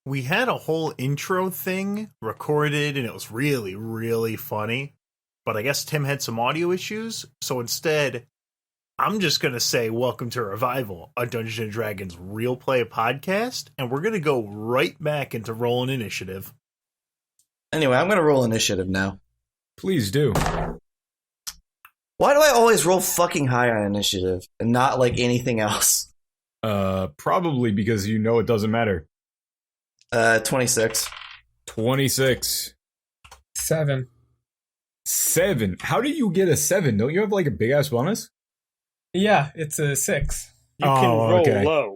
We had a whole intro thing recorded and it was really, really funny. But I guess Tim had some audio issues. So instead, I'm just going to say welcome to Revival, a Dungeons & Dragons real play podcast. And we're going to go right back into rolling initiative. Anyway, I'm going to roll initiative now. Please do. Why do I always roll fucking high on initiative and not like anything else? Probably because you know it doesn't matter. 26. 26. 7. 7. How do you get a 7? Don't you have like a big ass bonus? Yeah, it's a 6. You can roll okay. low.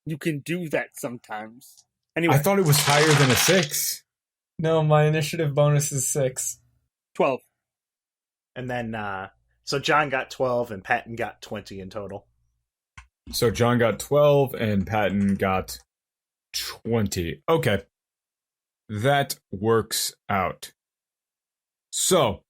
You can do that sometimes. Anyway, I thought it was higher than a 6. No, my initiative bonus is 6. 12. And then, so John got 12 and Patton got 20 in total. So John got 12 and Patton got 20. Okay. That works out. So,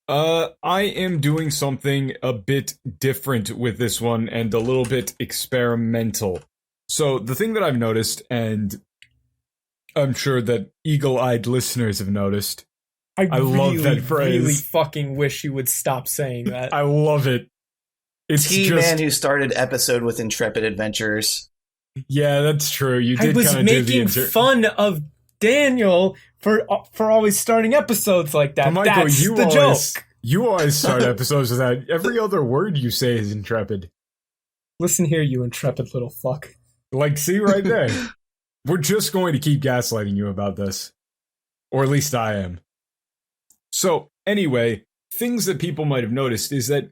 I am doing something a bit different with this one and a little bit experimental. So, the thing that I've noticed, and I'm sure that eagle-eyed listeners have noticed, I love that phrase. Really fucking wish you would stop saying that. I love it. It's T-Man who started episode with Intrepid Adventures. Yeah, that's true. You did I was kind of making fun of Daniel for always starting episodes like that. Michael, That's you the always, joke. You always start episodes with that. Every other word you say is intrepid. Listen here, you intrepid little fuck. Like, see right there. We're just going to keep gaslighting you about this. Or at least I am. So, anyway, things that people might have noticed is that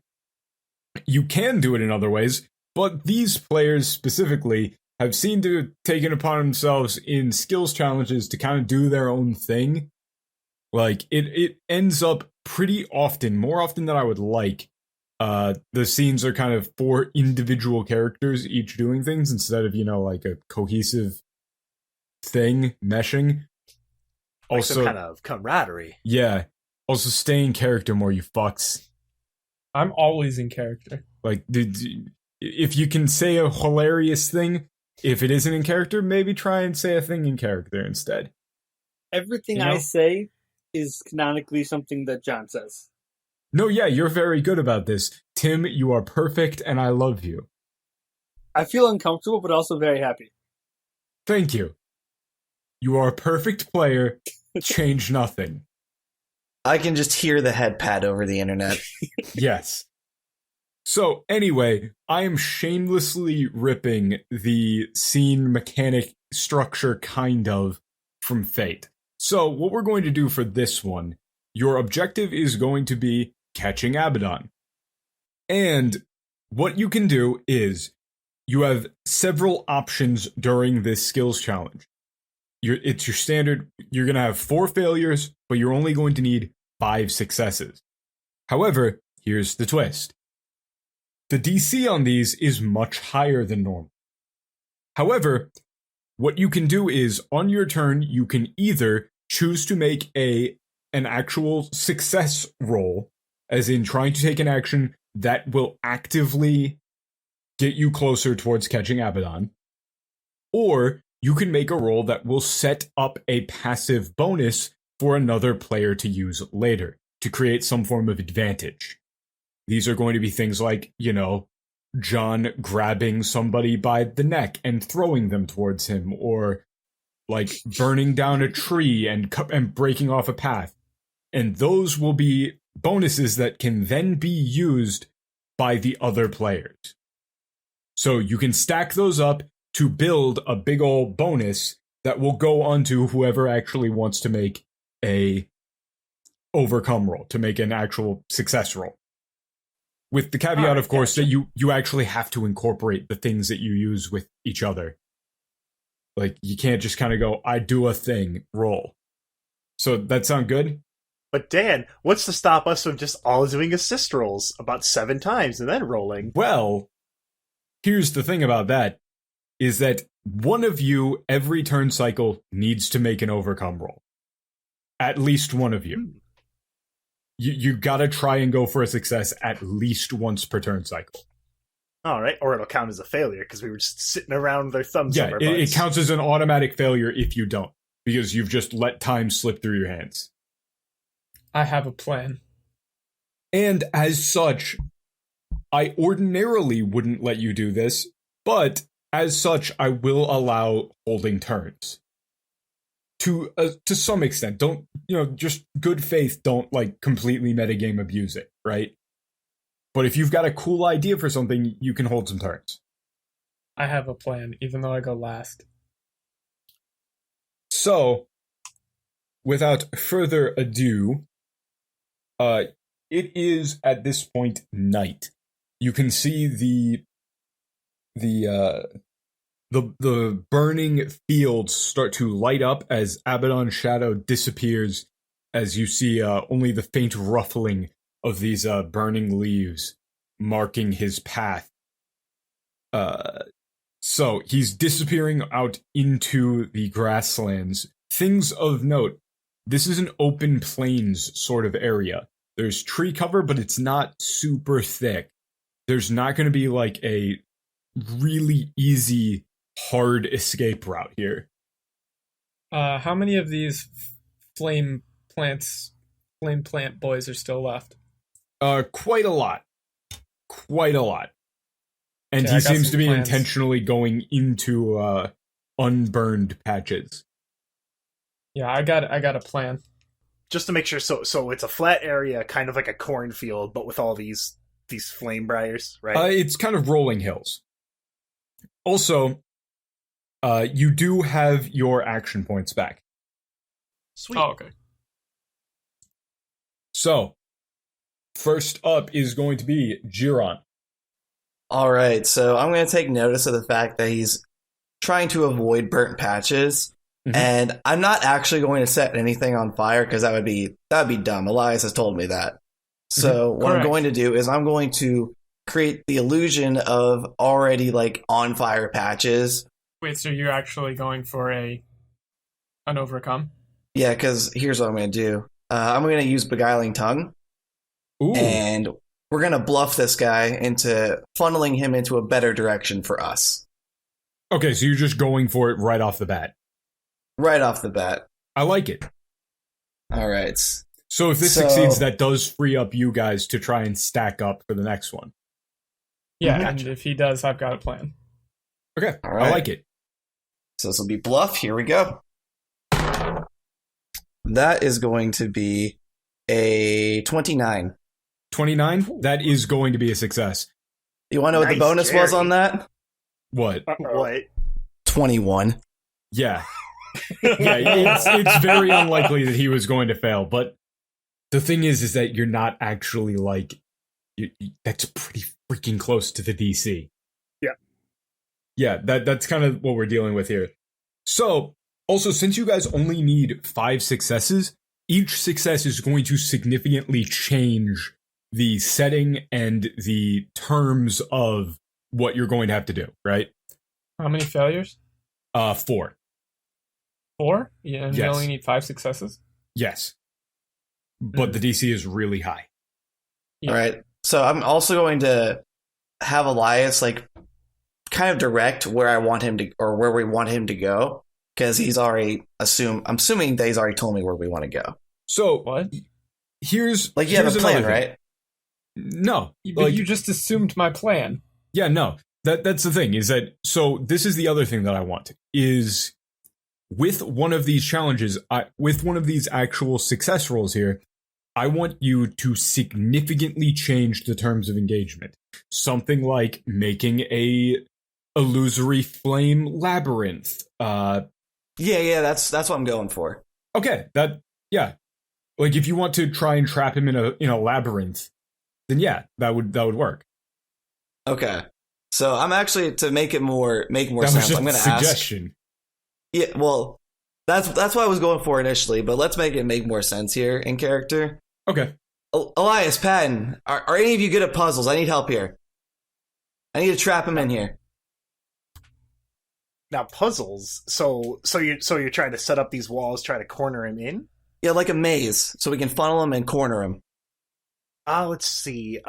you can do it in other ways, but these players specifically have seemed to have taken upon themselves in skills challenges to kind of do their own thing. Like, it ends up pretty often, more often than I would like. The scenes are kind of for individual characters, each doing things, instead of, like a cohesive thing, meshing. Like Also, some kind of camaraderie. yeah. Also, stay in character more, you fucks. I'm always in character. Like, if you can say a hilarious thing, if it isn't in character, maybe try and say a thing in character instead. Everything You know? I say is canonically something that John says. No, yeah, you're very good about this. Tim, you are perfect, and I love you. I feel uncomfortable, but also very happy. Thank you. You are a perfect player. Change nothing. I can just hear the head pat over the internet. Yes. So, anyway, I am shamelessly ripping the scene mechanic structure, kind of, from Fate. So, what we're going to do for this one, your objective is going to be catching Abbadon. And what you can do is, you have several options during this skills challenge. It's your standard, you're going to have 4 failures, but you're only going to need 5 successes. However, here's the twist. The DC on these is much higher than normal. However, what you can do is, on your turn, you can either choose to make an actual success roll, as in trying to take an action that will actively get you closer towards catching Abbadon, or you can make a roll that will set up a passive bonus for another player to use later, to create some form of advantage. These are going to be things like, John grabbing somebody by the neck and throwing them towards him, or like burning down a tree and breaking off a path. And those will be bonuses that can then be used by the other players. So you can stack those up to build a big ol' bonus that will go onto whoever actually wants to make a overcome roll, to make an actual success roll. With the caveat, of course, that you actually have to incorporate the things that you use with each other. Like, you can't just kind of go, I do a thing, roll. So, that sound good? But Dan, what's to stop us from just all doing assist rolls about 7 times and then rolling? Well, here's the thing about that, is that one of you, every turn cycle, needs to make an overcome roll. At least one of you. You gotta try and go for a success at least once per turn cycle. All right, or it'll count as a failure because we were just sitting around with our thumbs Yeah, up our it butts. counts as an automatic failure if you don't, because you've just let time slip through your hands. I have a plan. And as such, I ordinarily wouldn't let you do this, but as such, I will allow holding turns. To some extent. Don't, just good faith, don't, completely metagame abuse it, right? But if you've got a cool idea for something, you can hold some turns. I have a plan, even though I go last. So, without further ado, it is at this point night. You can see the burning fields start to light up as Abbadon's shadow disappears, as you see only the faint ruffling of these burning leaves marking his path. So he's disappearing out into the grasslands. Things of note, this is an open plains sort of area. There's tree cover, but it's not super thick. There's not going to be a really easy, hard escape route here. How many of these flame plant boys are still left? Quite a lot. Quite a lot. And Okay, he I got seems some to be plans. intentionally going into unburned patches. Yeah, I got a plan. Just to make sure, so it's a flat area, kind of like a cornfield, but with all these flame-briars, right? It's kind of rolling hills. Also, you do have your action points back. Sweet. Oh, okay. So, first up is going to be Jiron. All right, so I'm going to take notice of the fact that he's trying to avoid burnt patches, and I'm not actually going to set anything on fire because that would be dumb. Elias has told me that. So what Correct. I'm going to do is I'm going to create the illusion of already on fire patches. Wait, so you're actually going for an overcome? Yeah, because here's what I'm going to do. I'm going to use Beguiling Tongue, Ooh. and we're going to bluff this guy into funneling him into a better direction for us. Okay, so you're just going for it right off the bat. Right off the bat. I like it. All right. So if this succeeds, that does free up you guys to try and stack up for the next one. Yeah, Mhm. and if he does, I've got a plan. Okay, All right. I like it. So this will be bluff. Here we go. That is going to be a 29. 29, that is going to be a success. You want to know what the Nice, bonus was Jerry. on that? What? What? 21. Yeah. Yeah, it's very unlikely that he was going to fail, but the thing is that you're not actually that's pretty freaking close to the DC. Yeah. Yeah, that's kind of what we're dealing with here. So, also, since you guys only need 5 successes, each success is going to significantly change the setting and the terms of what you're going to have to do, right? How many failures? 4. 4? Yeah, and you Yes. only need 5 successes? Yes. But the DC is really high. Yeah. All right. So I'm also going to have Elias kind of direct where I want him to, or where we want him to go, because he's already I'm assuming that he's already told me where we want to go. So, What? here's You have here's a plan, another thing. right? No. But you just assumed my plan. Yeah, no. That's the thing, is that, so this is the other thing that I want, is with one of these challenges, with one of these actual success rolls here, I want you to significantly change the terms of engagement. Something like making a illusory flame labyrinth. Yeah, that's what I'm going for. Okay, yeah. If you want to try and trap him in a labyrinth, then yeah, that would work. Okay. So I'm actually, to make more That was sense, just I'm going a to ask. suggestion. Yeah, well, that's what I was going for initially, but let's make it make more sense here in character. Okay. Elias, Patton, are any of you good at puzzles? I need help here. I need to trap him in here. Now puzzles. So you're trying to set up these walls, try to corner him in. Yeah, like a maze, so we can funnel him and corner him. Let's see.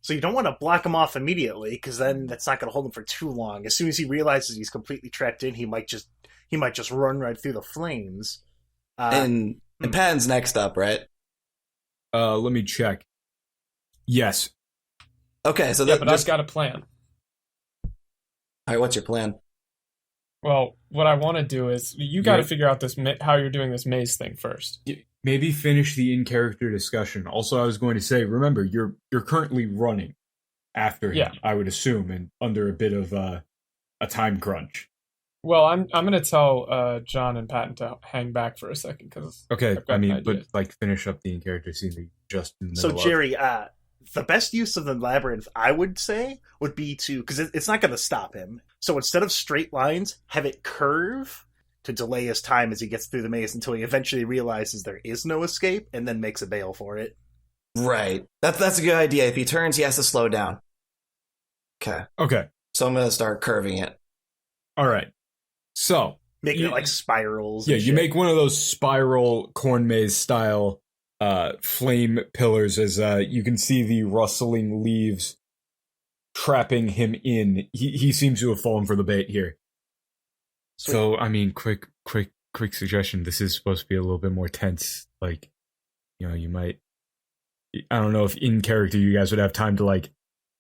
So you don't want to block him off immediately, because then that's not going to hold him for too long. As soon as he realizes he's completely trapped in, he might just run right through the flames. And Patton's next up, right? Let me check. Yes. Okay, so Yeah, but I've got a plan. All right, what's your plan? Well, what I want to do is you got to figure out this how you're doing this maze thing first. Maybe finish the in-character discussion. Also, I was going to say, remember, you're currently running after him, I would assume, and under a bit of a time crunch. Well, I'm going to tell John and Patton to hang back for a second because okay, I mean, but like finish up the in-character scene just in the middle. So Jerry, the best use of the labyrinth, I would say, would be to, because it's not going to stop him. So instead of straight lines, have it curve to delay his time as he gets through the maze until he eventually realizes there is no escape, and then makes a bail for it. Right. That's a good idea. If he turns, he has to slow down. Okay. So I'm going to start curving it. All right. So making it like spirals. Yeah, you make one of those spiral corn maze style flame pillars as you can see the rustling leaves trapping him in. He seems to have fallen for the bait here. Sweet. So, I mean, quick suggestion. This is supposed to be a little bit more tense. Like, you know, you might... I don't know if in character you guys would have time to, like,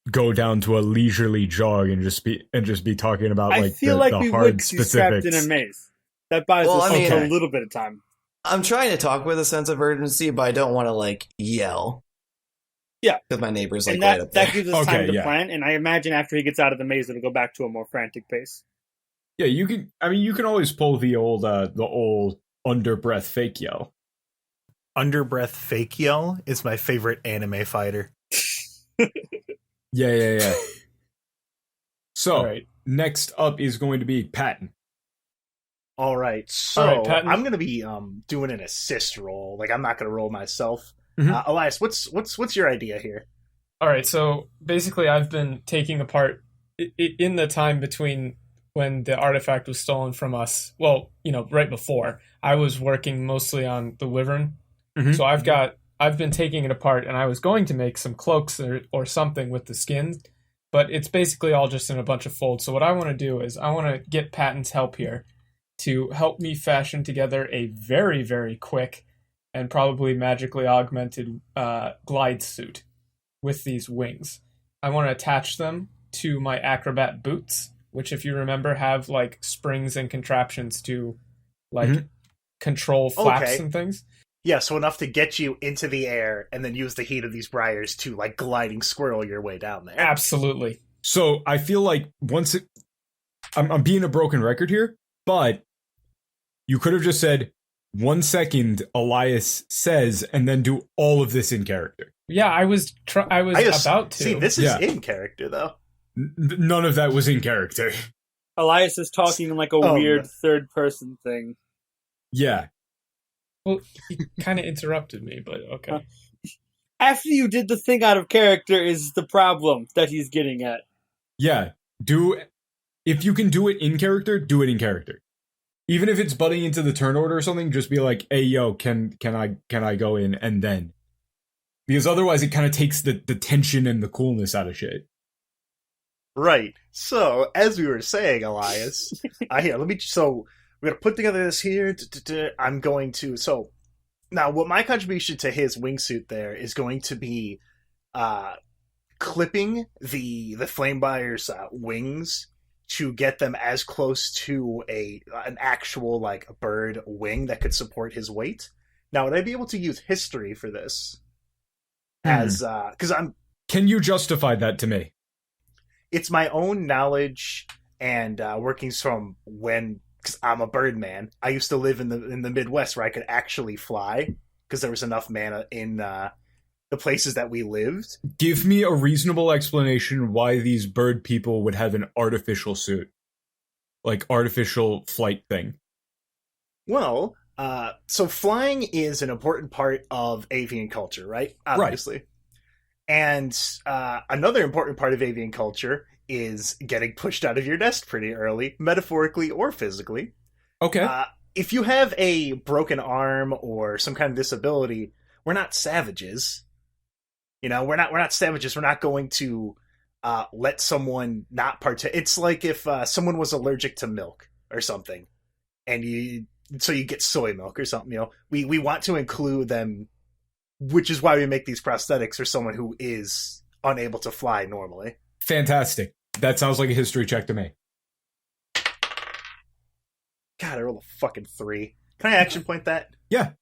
go down to a leisurely jog and just be talking about, like, I feel the like we hard would be specifics. trapped in a maze. That buys us a little bit of time. I'm trying to talk with a sense of urgency, but I don't want to, like, yell. Yeah. Because my neighbor's, like, and right up there. that gives us time to plan, and I imagine after he gets out of the maze, it'll go back to a more frantic pace. Yeah, you can always pull the old under-breath fake yell. Under-breath fake yell is my favorite anime fighter. Yeah. So, next up is going to be Patton. All right, so I'm going to be doing an assist roll. Like, I'm not going to roll myself. Mm-hmm. Elias, what's your idea here? All right, so basically I've been taking apart in the time between when the artifact was stolen from us. Well, you know, right before, I was working mostly on the wyvern. Mm-hmm. So I've been taking it apart, and I was going to make some cloaks or something with the skin, but it's basically all just in a bunch of folds. So what I want to do is I want to get Patton's help here to help me fashion together a very, very quick and probably magically augmented glide suit with these wings. I want to attach them to my acrobat boots, which, if you remember, have like springs and contraptions to like control flaps and things. Yeah, so enough to get you into the air and then use the heat of these briars to like gliding squirrel your way down there. Absolutely. So I feel like I'm being a broken record here, but you could have just said 1 second, Elias says, and then do all of this in character. Yeah, I was about to. See, this is in character, though. None of that was in character. Elias is talking in like a weird third-person thing. Yeah. Well, he kind of interrupted me, but okay. After you did the thing out of character is the problem that he's getting at. Yeah. If you can do it in character, do it in character. Even if it's butting into the turn order or something, just be like, "Hey, yo, can I go in?" And then, because otherwise, it kind of takes the tension and the coolness out of shit. Right. So, as we were saying, Elias, So we're gonna put together this here. I'm going to. So now, what my contribution to his wingsuit there is going to be, clipping the Fire-Briars wings to get them as close to an actual like bird wing that could support his weight. Now, would I be able to use history for this? As because Can you justify that to me? It's my own knowledge and workings from when, because I'm a bird man. I used to live in the Midwest where I could actually fly because there was enough mana in the places that we lived. Give me a reasonable explanation why these bird people would have an artificial suit. Like, artificial flight thing. Well, so flying is an important part of avian culture, right? Obviously. Right. And another important part of avian culture is getting pushed out of your nest pretty early, metaphorically or physically. Okay. If you have a broken arm or some kind of disability, we're not savages. You know, we're not savages. We're not going to let someone not partake. It's like if someone was allergic to milk or something, and you get soy milk or something. You know, we want to include them, which is why we make these prosthetics for someone who is unable to fly normally. Fantastic. That sounds like a history check to me. God, I rolled a fucking 3. Can I action point that? Yeah.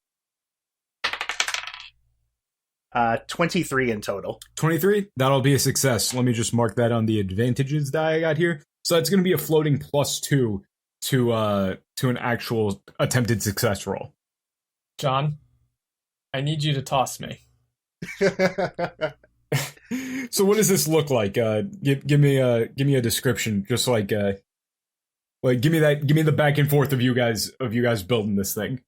23 in total. 23? That'll be a success. Let me just mark that on the advantages that I got here. So that's going to be a floating +2 to an actual attempted success roll. John, I need you to toss me. So what does this look like? Give me a description, just like give me the back and forth of you guys building this thing.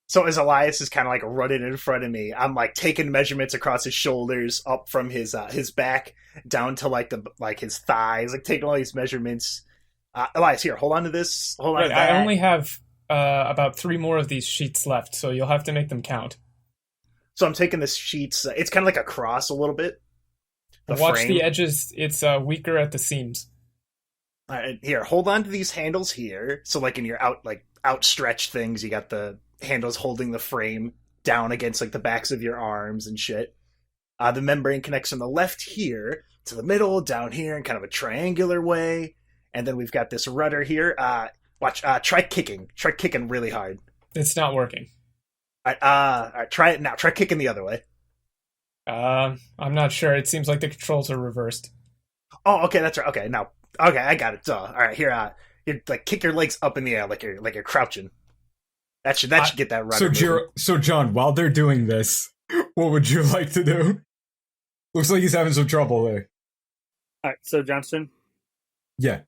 So as Elias is kind of like running in front of me, I'm like taking measurements across his shoulders, up from his back down to like his thighs, like taking all these measurements. Elias, here, hold on to this. Hold on to that. I only have about 3 more of these sheets left, so you'll have to make them count. So I'm taking this sheets. It's kind of like a cross a little bit. Watch the edges. It's weaker at the seams. All right, here, hold on to these handles here. So like in your outstretched things, you got the handles holding the frame down against like the backs of your arms and shit. The membrane connects from the left here to the middle, down here in kind of a triangular way. And then we've got this rudder here. Watch, try kicking. Try kicking really hard. It's not working. All right, try it now. Try kicking the other way. I'm not sure. It seems like the controls are reversed. Oh, okay, that's right. Okay, now, okay, I got it. Duh. All right, here, you like kick your legs up in the air like you're crouching. That should get that rudder. So John, while they're doing this, what would you like to do? Looks like he's having some trouble there. All right, so Johnston, Yeah.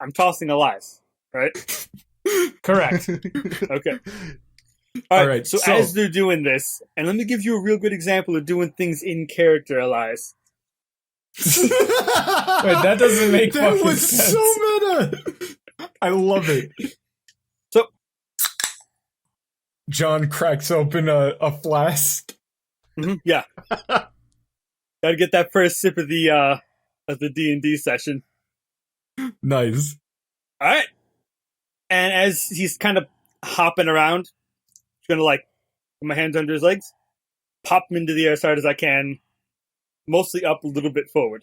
I'm tossing Elias, right? Correct. Okay. All right. So as they're doing this, and let me give you a real good example of doing things in character, Elias. Wait, that doesn't make That fucking was sense. so meta. I love it. So John cracks open a flask. yeah, gotta get that first sip of the D&D session. Nice. All right. And as he's kind of hopping around, just gonna like put my hands under his legs, pop him into the air as hard as I can, mostly up, a little bit forward.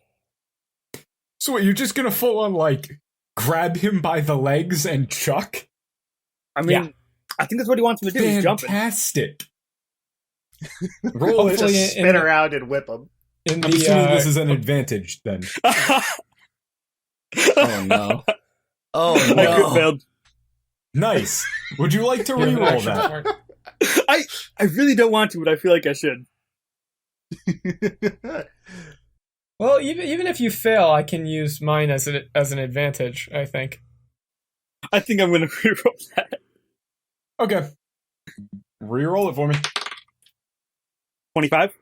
So what, you're just gonna full on like grab him by the legs and chuck? I mean, I think that's what he wants him to do. He's jumping. Fantastic. Roll Hopefully just spin around and whip him. In I'm the, assuming this is an advantage then. Oh no. Oh I crit no. failed. Nice. Would you like to reroll that? I really don't want to, but I feel like I should. Well, even if you fail, I can use mine as an advantage, I think. I think I'm gonna reroll that. Okay. Reroll it for me. 25?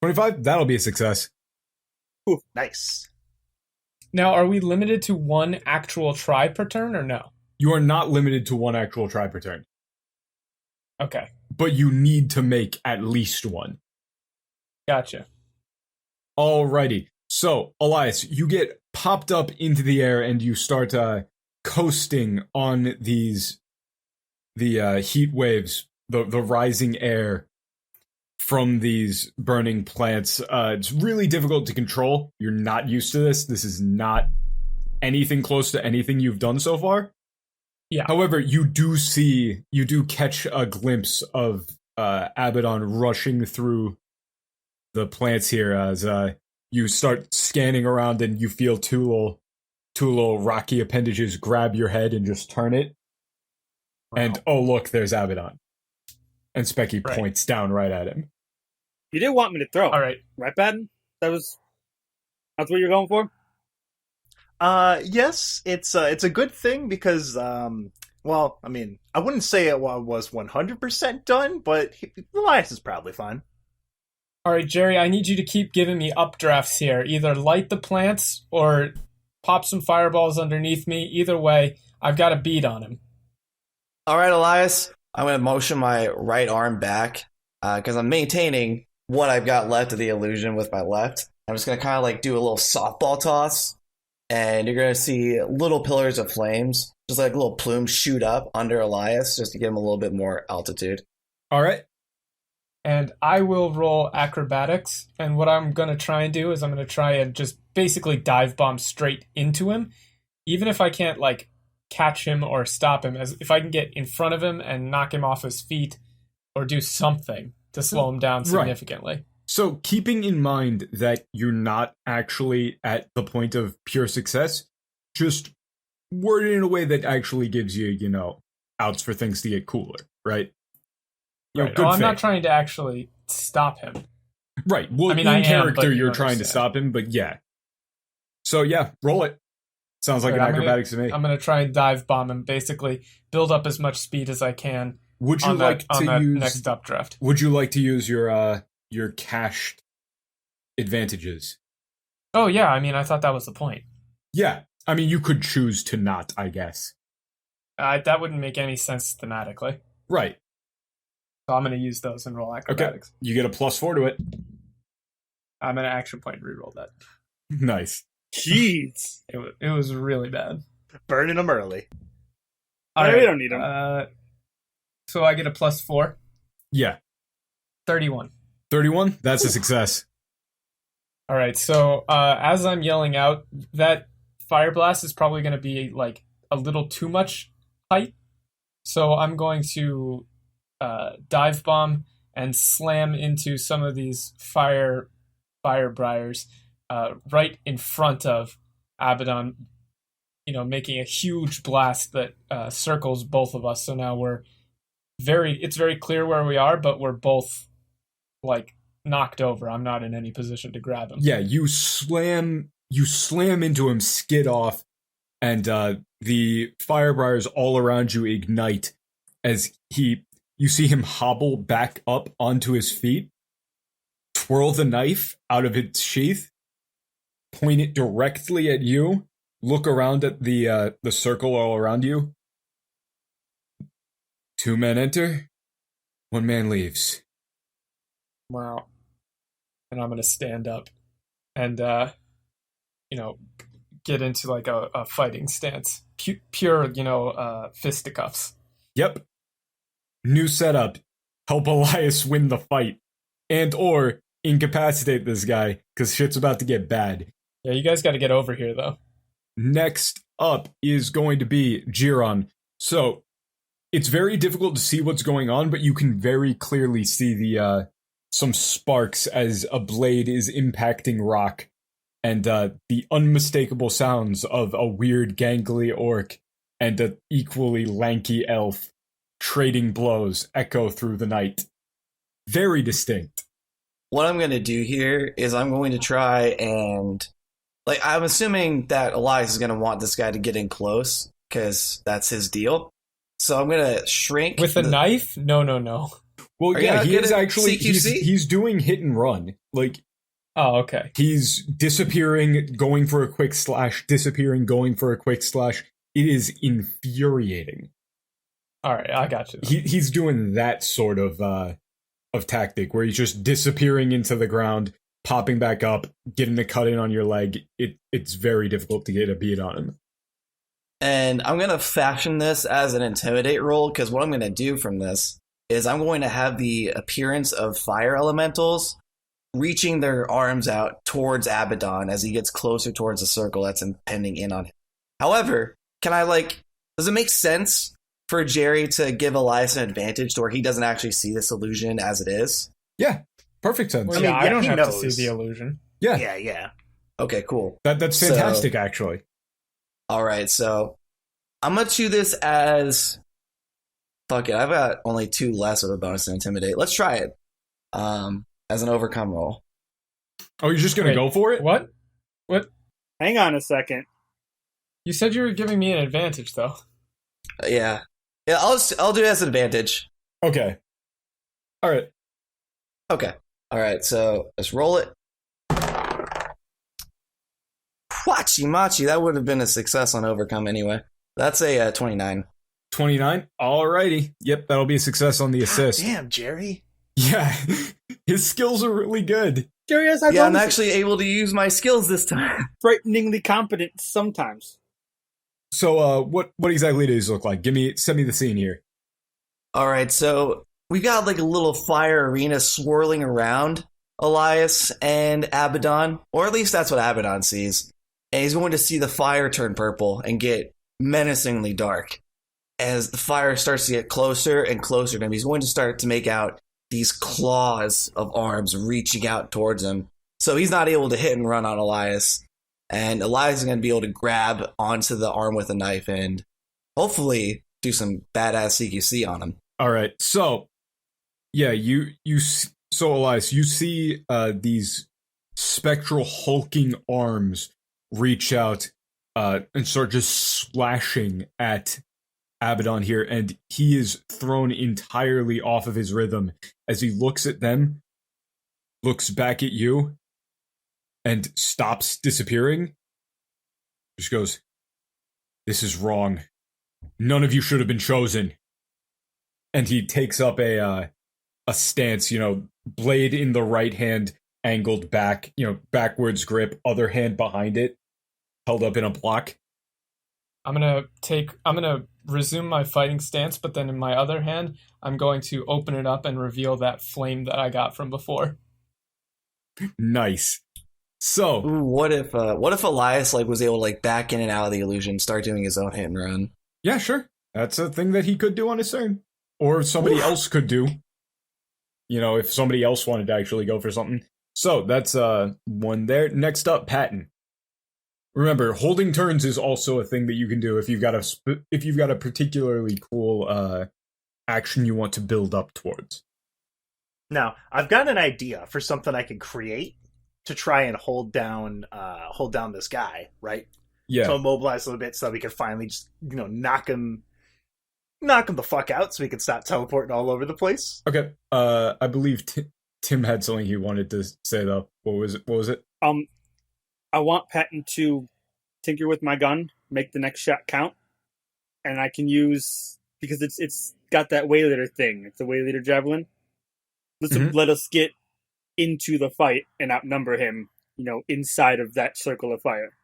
25? That'll be a success. Nice. Now, are we limited to one actual try per turn or no? You are not limited to one actual try per turn, Okay, but you need to make at least one. gotcha. Alrighty. So, Elias, you get popped up into the air and you start coasting on the heat waves, the rising air from these burning plants. It's really difficult to control. You're not used to this. This is not anything close to anything you've done so far. Yeah. However, you do catch a glimpse of Abbadon rushing through the plants here as you start scanning around and you feel two little rocky appendages grab your head and just turn it. Wow. And oh look, there's Abbadon. And Specky Right. points down right at him. You didn't want me to throw. All right. Right, Baden? That's what you're going for? Yes, it's a good thing because, well, I mean, I wouldn't say it was 100% done, but Elias is probably fine. All right, Jerry, I need you to keep giving me updrafts here. Either light the plants or pop some fireballs underneath me. Either way, I've got a bead on him. All right, Elias. I'm going to motion my right arm back because I'm maintaining what I've got left of the illusion with my left. I'm just going to kind of like do a little softball toss, and you're going to see little pillars of flames, just like little plumes shoot up under Elias just to give him a little bit more altitude. All right. And I will roll acrobatics. And what I'm going to try and do is I'm going to try and just basically dive bomb straight into him. Even if I can't like catch him or stop him, as if I can get in front of him and knock him off his feet or do something to slow him down significantly. Right. So keeping in mind that you're not actually at the point of pure success, just word it in a way that actually gives you, you know, outs for things to get cooler, right? You know, Right. good I'm faith. not trying to actually stop him. Right. Well, I mean, in I am, character, but you you're trying to understand. stop him, but yeah. So yeah, roll it. Sounds like Right, an I'm gonna- acrobatics to me. I'm going to try and dive bomb him, basically build up as much speed as I can Would you on like that, on to that use? next updraft. Would you like to use your cached advantages? Oh, yeah. I mean, I thought that was the point. Yeah. I mean, you could choose to not, I guess. That wouldn't make any sense thematically. Right. So I'm going to use those and roll acrobatics. You get a +4 to it. I'm going to action point reroll that. Nice. Jeez. It was really bad. Burning them early. All right, we don't need them. So I get a +4. Yeah. 31. 31? That's a success. All right, so as I'm yelling out, that fire blast is probably going to be like a little too much height. So I'm going to dive bomb and slam into some of these Fire-Briars right in front of Abbadon, you know, making a huge blast that circles both of us. So now it's very clear where we are, but we're both like knocked over. I'm not in any position to grab him. Yeah, you slam into him, skid off, and the Fire-Briars all around you ignite as you see him hobble back up onto his feet, twirl the knife out of its sheath, point it directly at you, look around at the circle all around you. 2 men enter, 1 man leaves. Wow. And I'm going to stand up and, you know, get into like a fighting stance. Pure, you know, fisticuffs. Yep. New setup. Help Elias win the fight. And or incapacitate this guy, because shit's about to get bad. Yeah, you guys got to get over here, though. Next up is going to be Jiron. So, it's very difficult to see what's going on, but you can very clearly see the some sparks as a blade is impacting rock, and the unmistakable sounds of a weird gangly orc and an equally lanky elf trading blows echo through the night. Very distinct. What I'm going to do here is I'm going to try and, like, I'm assuming that Elias is going to want this guy to get in close because that's his deal. So I'm going to shrink. With a knife? No. Well, Are you yeah, not he good is at actually CQC? he's doing hit and run. Like, Oh, okay. he's disappearing, going for a quick slash, disappearing, going for a quick slash. It is infuriating. All right, I got you. He's doing that sort of tactic where he's just disappearing into the ground, popping back up, getting a cut in on your leg. It's very difficult to get a beat on him. And I'm going to fashion this as an intimidate roll because what I'm going to do from this is I'm going to have the appearance of fire elementals reaching their arms out towards Abbadon as he gets closer towards the circle that's impending in on him. However, does it make sense for Jerry to give Elias an advantage to where he doesn't actually see this illusion as it is? Yeah, perfect sense. Well, I mean, I yeah, don't he have knows. to see the illusion. Yeah, Yeah. Okay, cool. that's So- fantastic, actually. All right, so I'm going to do this as... Fuck it, I've got only 2 less of a bonus to intimidate. Let's try it as an overcome roll. Oh, you're just gonna Wait, go for it? What? Hang on a second. You said you were giving me an advantage, though. Yeah, I'll do it as an advantage. Okay. All right. Okay. All right, so let's roll it. Wachi machi, that would have been a success on overcome anyway. That's a 29. 29. Alrighty. Yep, that'll be a success on the assist. Damn, Jerry. Yeah. His skills are really good. Jerry has high Yeah, I'm bonuses. actually able to use my skills this time. Frighteningly competent sometimes. So, what exactly does he look like? Send me the scene here. All right, so we've got like a little fire arena swirling around Elias and Abbadon, or at least that's what Abbadon sees. And he's going to see the fire turn purple and get menacingly dark. As the fire starts to get closer and closer to him, he's going to start to make out these claws of arms reaching out towards him. So he's not able to hit and run on Elias. And Elias is going to be able to grab onto the arm with a knife and hopefully do some badass CQC on him. All right. So, yeah, so Elias, you see these spectral hulking arms reach out and start just slashing at Abbadon here, and he is thrown entirely off of his rhythm as he looks at them, looks back at you, and stops disappearing. Just goes, "This is wrong. None of you should have been chosen." And he takes up a stance, blade in the right hand, angled back, backwards grip, other hand behind it, held up in a block. I'm gonna resume my fighting stance, but then in my other hand, I'm going to open it up and reveal that flame that I got from before. Nice. So, Ooh, what if Elias was able to back in and out of the illusion, start doing his own hit and run? yeah, sure. That's a thing that he could do on his turn. Or somebody else could do. If somebody else wanted to actually go for something. So, that's one there. Next up, Patton. Remember, holding turns is also a thing that you can do if you've got a particularly cool action you want to build up towards. Now, I've got an idea for something I could create to try and hold down this guy, right? Yeah. To immobilize a little bit so that we can finally just, knock him the fuck out so we can stop teleporting all over the place. Okay. I believe Tim had something he wanted to say though. What was it? I want Patton to tinker with my gun, make the next shot count, and I can use, because it's got that wayleader thing. It's a wayleader javelin. Let us get into the fight and outnumber him, inside of that circle of fire.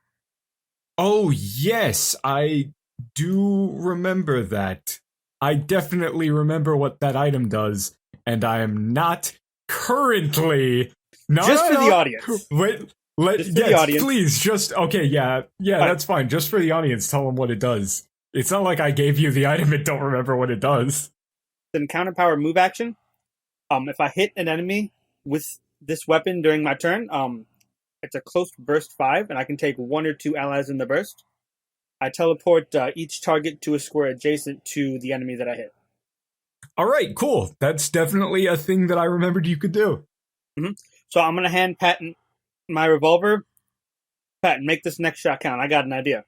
Oh yes, I do remember that. I definitely remember what that item does, and I am not currently. No, Just for the audience. Wait. Just for the audience. Please, yeah, that's fine. Just for the audience, tell them what it does. It's not like I gave you the item and don't remember what it does. Then counter power move action. If I hit an enemy with this weapon during my turn, it's a close burst 5, and I can take 1 or 2 allies in the burst. I teleport each target to a square adjacent to the enemy that I hit. All right, cool. That's definitely a thing that I remembered you could do. Mm-hmm. So I'm going to hand Patton my revolver. Patton, make this next shot count. I got an idea.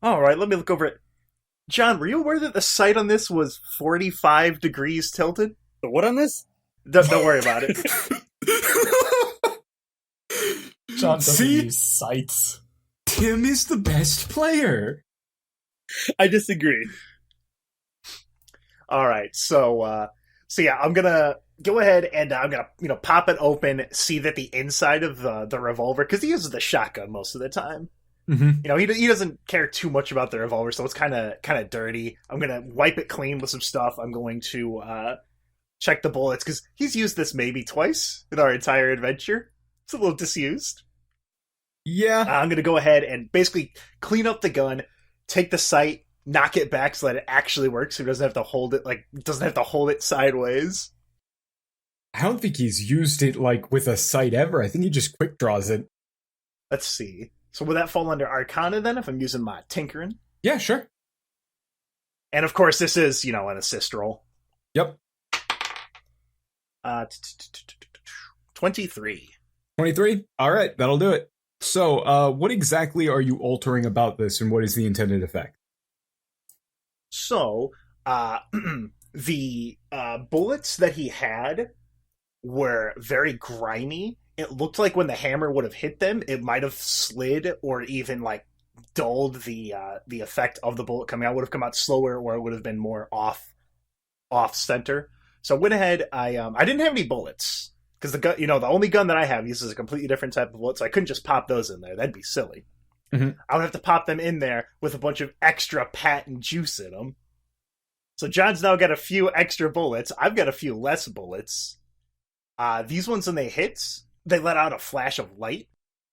All right, let me look over it. John, were you aware that the sight on this was 45 degrees tilted? The what on this? Don't worry about it. John doesn't See? use sights. Tim is the best player. I disagree. All right, so yeah, I'm gonna go ahead and I'm gonna pop it open, see that the inside of the revolver, because he uses the shotgun most of the time. Mm-hmm. He doesn't care too much about the revolver, so it's kind of dirty. I'm gonna wipe it clean with some stuff. I'm going to check the bullets because he's used this maybe twice in our entire adventure. It's a little disused. Yeah. I'm gonna go ahead and basically clean up the gun, take the sight, knock it back so that it actually works. So he doesn't have to hold it sideways. I don't think he's used it with a sight ever. I think he just quick draws it. Let's see. So would that fall under Arcana then if I'm using my tinkering? Yeah, sure. And of course this is, an assist roll. Yep. 23. 23? All right, that'll do it. So, what exactly are you altering about this, and what is the intended effect? So, the bullets that he had were very grimy. It looked like when the hammer would have hit them, it might have slid or even dulled the effect of the bullet coming out. Would have come out slower, or it would have been more off center. So I went ahead. I didn't have any bullets because the gun, the only gun that I have uses a completely different type of bullet, so I couldn't just pop those in there. That'd be silly. Mhm. I would have to pop them in there with a bunch of extra patent juice in them. So John's now got a few extra bullets. I've got a few less bullets. These ones, when they hit, they let out a flash of light.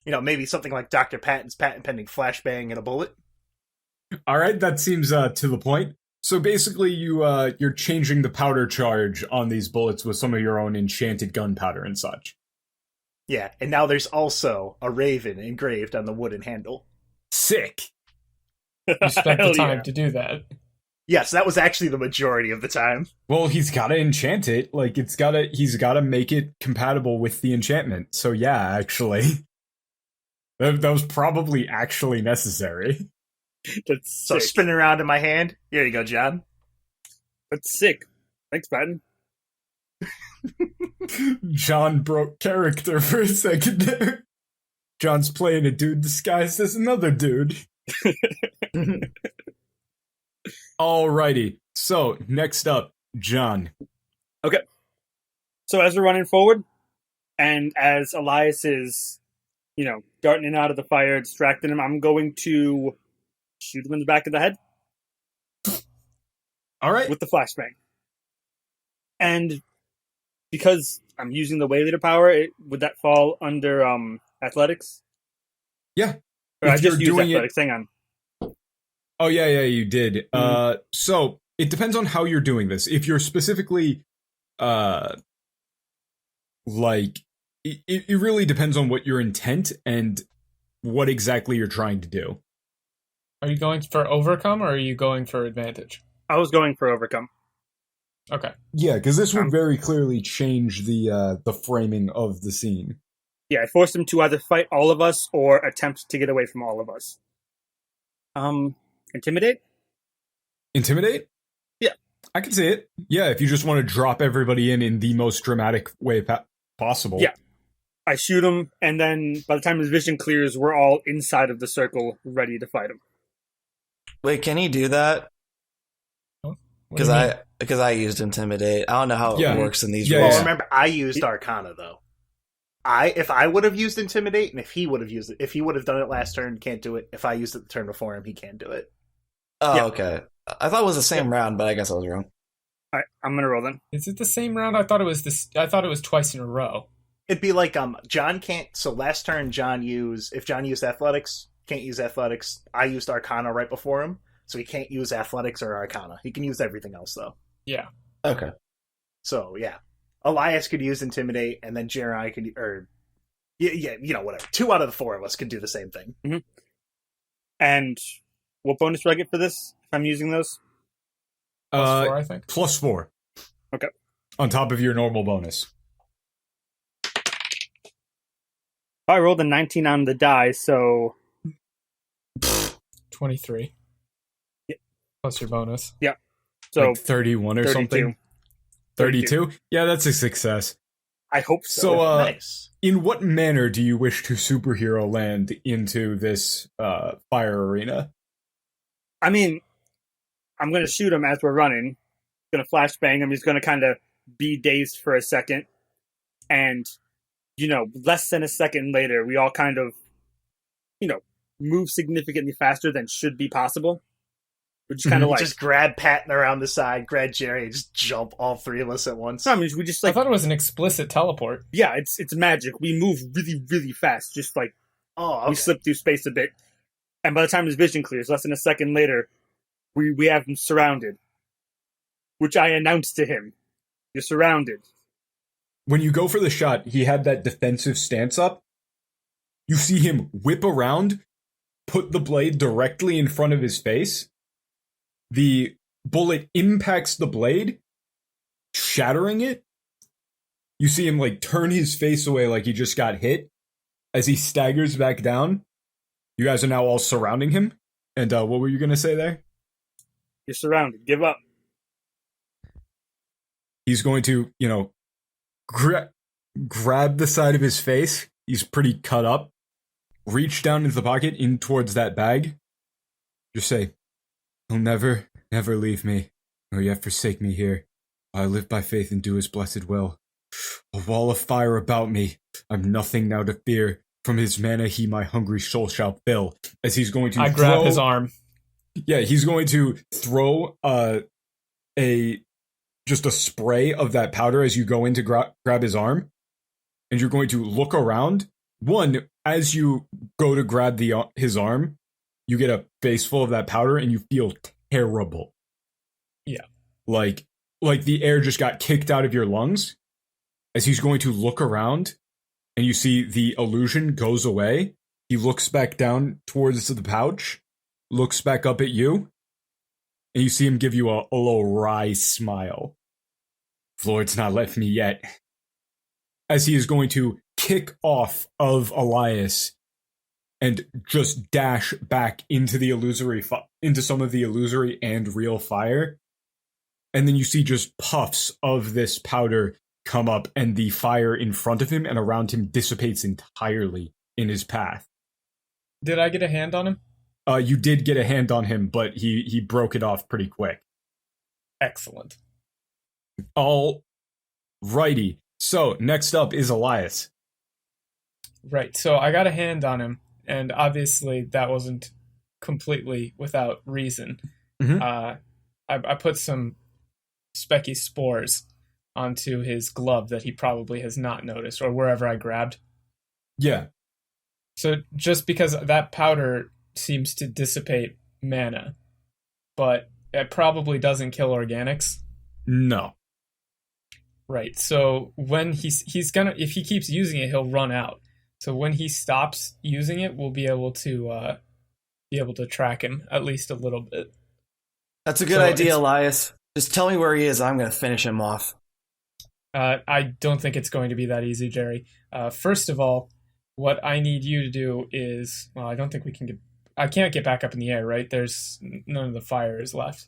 Maybe something like Dr. Patton's patent pending flashbang in a bullet. All right, that seems to the point. So basically, you're changing the powder charge on these bullets with some of your own enchanted gunpowder and such. Yeah, and now there's also a raven engraved on the wooden handle. Sick. You spent the Hell time yeah. to do that. Yes, that was actually the majority of the time. Well, he's got to enchant it. Like he's got to make it compatible with the enchantment. So yeah, actually, that was probably actually necessary. That's So sick. spinning around in my hand. Here you go, John. That's sick. Thanks, Patton. John broke character for a second there. John's playing a dude disguised as another dude. Alrighty. So next up, John. So as we're running forward, and as Elias is, darting in and out of the fire, distracting him, I'm going to shoot him in the back of the head All right. with the flashbang. And because I'm using the way leader power, would that fall under athletics? Yeah. Or I If just you're used doing it- athletics. Hang on. Oh yeah, you did. Mhm. So it depends on how you're doing this. If you're specifically, like, it really depends on what your intent and what exactly you're trying to do. Are you going for overcome or are you going for advantage? I was going for overcome. Okay. Yeah, because this would Um, very clearly change the framing of the scene. Yeah, I forced him to either fight all of us or attempt to get away from all of us. Intimidate? Intimidate? Yeah. I can see it. Yeah, if you just want to drop everybody in the most dramatic way possible. Yeah. I shoot him, and then by the time his vision clears, we're all inside of the circle, ready to fight him. Wait, can he do that? What do you mean? Because I used intimidate. I don't know how Yeah. it works in these Yeah, rules. Well, remember, I used Arcana though. If I would have used Intimidate, and if he would have used it, if he would have done it last turn, can't do it. If I used it the turn before him, he can do it. Oh, Yeah. okay. I thought it was the same round, but I guess I was wrong. All right, I'm gonna roll then. Is it the same round? I thought it was this. I thought it was twice in a row. It'd be like John can't. So last turn, if John used Athletics, can't use Athletics. I used Arcana right before him, so he can't use Athletics or Arcana. He can use everything else though. Yeah. Okay. So yeah, Elias could use Intimidate, and then Jeremiah could, or yeah, whatever. 2 out of the 4 of us could do the same thing. And what bonus do I get for this if I'm using those? Plus 4, I think. +4. Okay. On top of your normal bonus. I rolled a 19 on the die, so 23. Yeah. Plus your bonus. so Like 31 or 32. something. 32? Yeah, that's a success. I hope so. So, Nice. in what manner do you wish to superhero land into this fire arena? I mean, I'm gonna shoot him as we're running. Gonna flashbang him. He's gonna kind of be dazed for a second, and less than a second later, we all kind of, move significantly faster than should be possible. We're just kind of like, Just grab Patton around the side, grab Jerry, and just jump all 3 of us at once. I mean, we just I like, thought it was an explicit teleport. yeah, it's magic. We move really, really fast. Just like Oh, we okay. slip through space a bit, and by the time his vision clears, less than a second later, we have him surrounded. Which I announced to him. You're surrounded. When you go for the shot, he had that defensive stance up. You see him whip around, put the blade directly in front of his face. The bullet impacts the blade, shattering it. You see him turn his face away like he just got hit. As he staggers back down, you guys are now all surrounding him. And what were you going to say there? You're surrounded. Give up. He's going to, grab the side of his face. He's pretty cut up. Reach down into the pocket, in towards that bag. Just say, "You'll never, never leave me, nor yet forsake me here. I live by faith and do his blessed will. A wall of fire about me. I've nothing now to fear. From his mana he my hungry soul shall fill. As he's going to I grab his arm. Yeah, he's going to throw just a spray of that powder as you go in to grab his arm. And you're going to look around. One, as you go to grab his arm, you get a face full of that powder and you feel terrible. Yeah. Like the air just got kicked out of your lungs. As he's going to look around and you see the illusion goes away, he looks back down towards the pouch, looks back up at you, and you see him give you a little wry smile. Floyd's not left me yet. As he is going to kick off of Elias and just dash back into the into some of the illusory and real fire. And then you see just puffs of this powder come up, and the fire in front of him and around him dissipates entirely in his path. Did I get a hand on him? You did get a hand on him, but he broke it off pretty quick. Excellent. All righty. So next up is Elias. Right. So I got a hand on him, and obviously that wasn't completely without reason. Mm-hmm. I put some specky spores onto his glove that he probably has not noticed, or wherever I grabbed. Yeah. So just because that powder seems to dissipate mana, but it probably doesn't kill organics. No. Right. So when he's gonna, if he keeps using it, he'll run out. So when he stops using it, we'll be able to track him at least a little bit. That's a good idea, Elias. Just tell me where he is. I'm going to finish him off. I don't think it's going to be that easy, Jerry. First of all, what I need you to do is, well, I don't think I can't get back up in the air, right? There's none of the fire is left.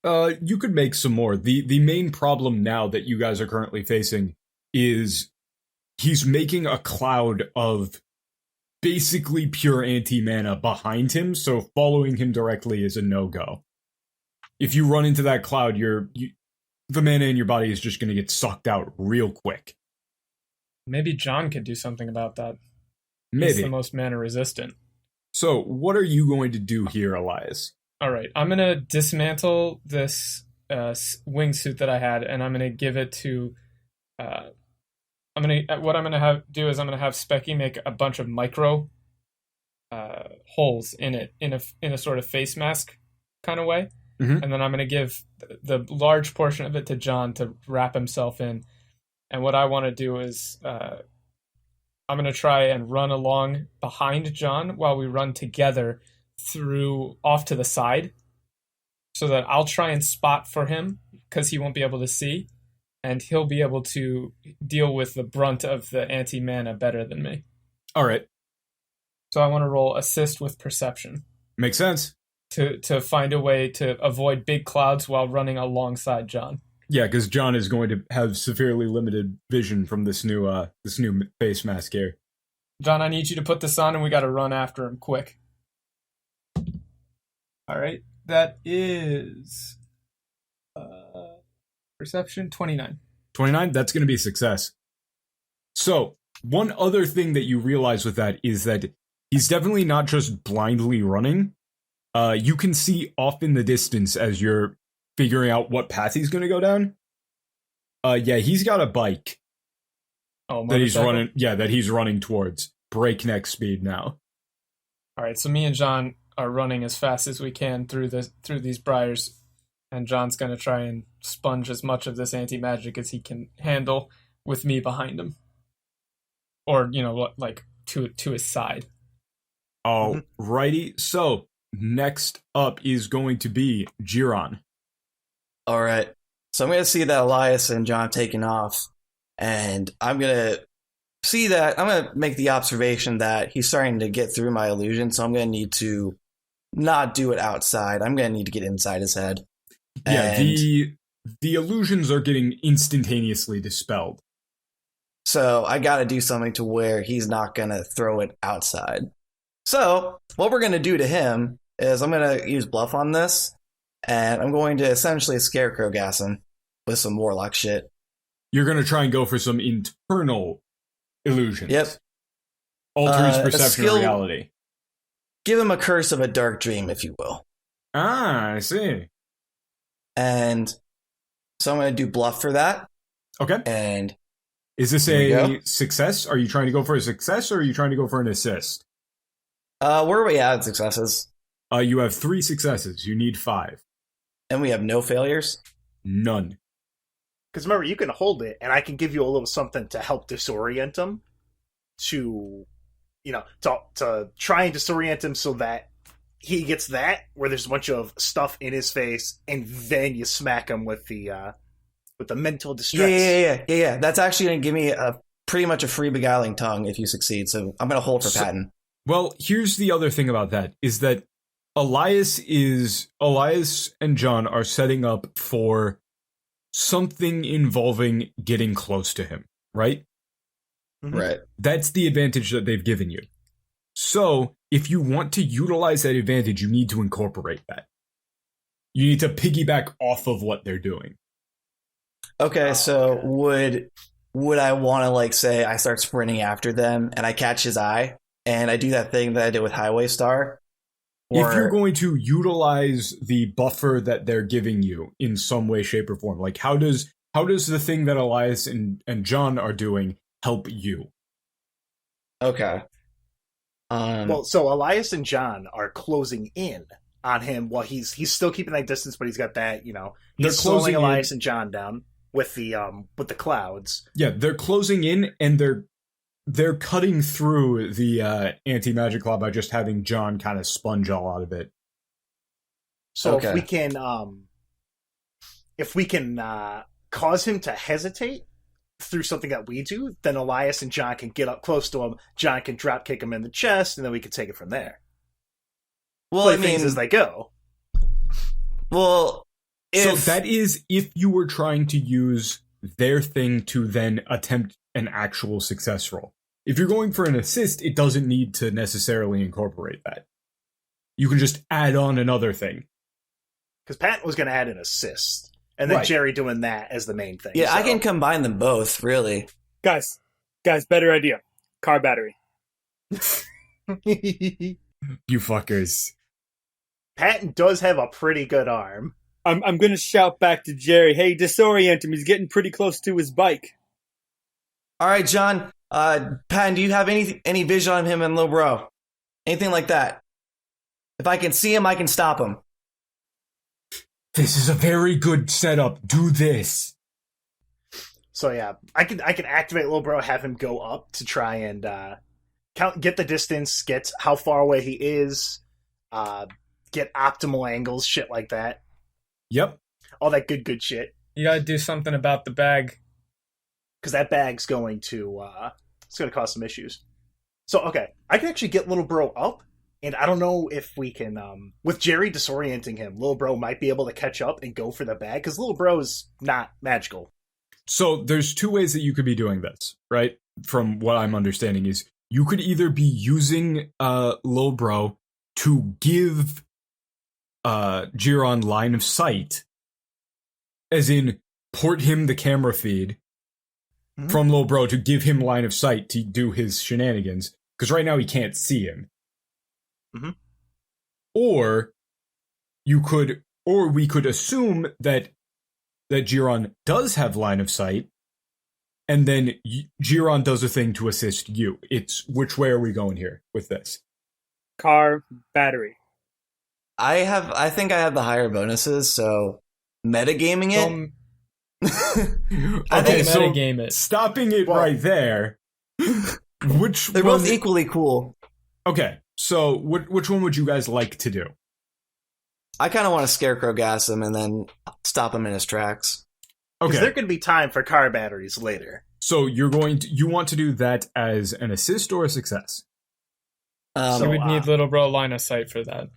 You could make some more. The main problem now that you guys are currently facing is he's making a cloud of basically pure anti-mana behind him, so following him directly is a no-go. If you run into that cloud, the mana in your body is just going to get sucked out real quick. Maybe John could do something about that. Maybe. He's the most mana resistant. So, what are you going to do here, Elias? All right, I'm going to dismantle this wingsuit that I had, and I'm going to give it to... I'm going to have Specky make a bunch of micro holes in it, in a sort of face mask kind of way. Mm-hmm. And then I'm going to give the large portion of it to John to wrap himself in. And what I want to do is I'm going to try and run along behind John while we run together through off to the side, so that I'll try and spot for him because he won't be able to see, and he'll be able to deal with the brunt of the anti-mana better than me. All right. So I want to roll assist with perception. Makes sense. To find a way to avoid big clouds while running alongside John. Yeah, because John is going to have severely limited vision from this new face mask here. John, I need you to put this on, and we got to run after him quick. All right, that is perception 29. 29. That's going to be a success. So one other thing that you realize with that is that he's definitely not just blindly running. You can see off in the distance as you're figuring out what path he's going to go down. Yeah, he's got a bike that he's running. Yeah, that he's running towards breakneck speed now. All right, so me and John are running as fast as we can through these briars, and John's going to try and sponge as much of this anti-magic as he can handle with me behind him, or like to his side. All righty. So next up is going to be Jiron. All right. So I'm going to see that Elias and John taking off, and I'm going to make the observation that he's starting to get through my illusion, so I'm going to need to not do it outside. I'm going to need to get inside his head. Yeah, the illusions are getting instantaneously dispelled. So I got to do something to where he's not going to throw it outside. So what we're going to do to him is I'm going to use bluff on this, and I'm going to essentially scarecrow gas him. with some warlock shit. You're going to try and go for some internal illusions. Yep. Alter his A perception skill- of reality. Give him a curse of a dark dream, if you will. Ah, I see. And so I'm going to do bluff for that. Okay. And Is this There we a success? Are you trying to go for a success or are you trying to go for an assist? where are we at successes? You have 3 successes. You need 5. And we have no failures? None. Because remember, you can hold it, and I can give you a little something to help disorient him. To try and disorient him so that he gets that, where there's a bunch of stuff in his face, and then you smack him with the mental distress. Yeah. That's actually going to give me pretty much a free beguiling tongue if you succeed. So I'm going to hold for Patton. Well, here's the other thing about that, is that Elias and John are setting up for something involving getting close to him, right? Mm-hmm. Right. That's the advantage that they've given you. So, if you want to utilize that advantage, you need to incorporate that. You need to piggyback off of what they're doing. Okay, so would I want to, like, say I start sprinting after them and I catch his eye and I do that thing that I did with Highway Star? If you're going to utilize the buffer that they're giving you in some way, shape, or form, like how does the thing that Elias and John are doing help you? Okay. Well, so Elias and John are closing in on him while he's still keeping that distance, but he's got that, They're he's slowing closing Elias in. and John down with the clouds. Yeah, they're closing in and they're cutting through the anti-magic cloud by just having John kind of sponge all out of it. So Okay. if we can cause him to hesitate through something that we do, then Elias and John can get up close to him. John can drop kick him in the chest, and then we can take it from there. Well, Play I mean, things as they go. well, So if that is if you were trying to use their thing to then attempt an actual success roll. If you're going for an assist, it doesn't need to necessarily incorporate that. You can just add on another thing. Because Pat was going to add an assist, and then Right. Jerry doing that as the main thing. yeah, I So- can combine them both, really. Guys, better idea. Car battery. You fuckers. Patton does have a pretty good arm. I'm gonna shout back to Jerry, hey, disorient him. He's getting pretty close to his bike. All right, John. Patton, do you have any vision on him and Lil Bro? Anything like that? If I can see him, I can stop him. This is a very good setup. Do this. So yeah, I can activate Lil Bro, have him go up to try and get the distance, get how far away he is, get optimal angles, shit like that. Yep. All that good shit. You gotta do something about the bag. Because that bag's going to it's going to cause some issues. So okay, I can actually get Little Bro up, and I don't know if we can with Jerry disorienting him, Little Bro might be able to catch up and go for the bag because Little Bro is not magical. So there's 2 ways that you could be doing this, right? From what I'm understanding is you could either be using Lil Bro to give Jiron line of sight, as in port him the camera feed Mhm. from Lil Bro to give him line of sight to do his shenanigans, because right now he can't see him. Mhm. Or we could assume that Jiron does have line of sight, and then Jiron does a thing to assist you. It's which way are we going here with this? Car battery. I think I have the higher bonuses, so metagaming it. I Okay, think so metagame it. stopping it Well- right there. Which they're one? both equally cool. Okay, so which one would you guys like to do? I kind of want to scarecrow gas him and then stop him in his tracks. Because Okay, there could be time for car batteries later. so you want to do that as an assist or a success? Um, So- You would need Little Bro line of sight for that.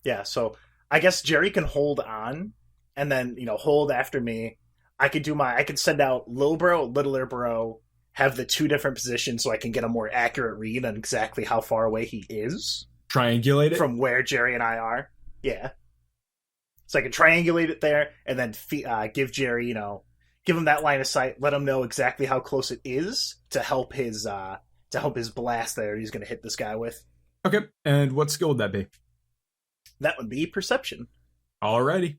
Yeah, so I guess Jerry can hold on, and then hold after me. I could send out Lil Bro, Littler Bro, have the 2 different positions so I can get a more accurate read on exactly how far away he is Triangulate it? from where Jerry and I are. Yeah. So I can triangulate it there, and then give Jerry, give him that line of sight. Let him know exactly how close it is to help his blast there. He's going to hit this guy with. Okay, and what skill would that be? That would be perception. Alrighty.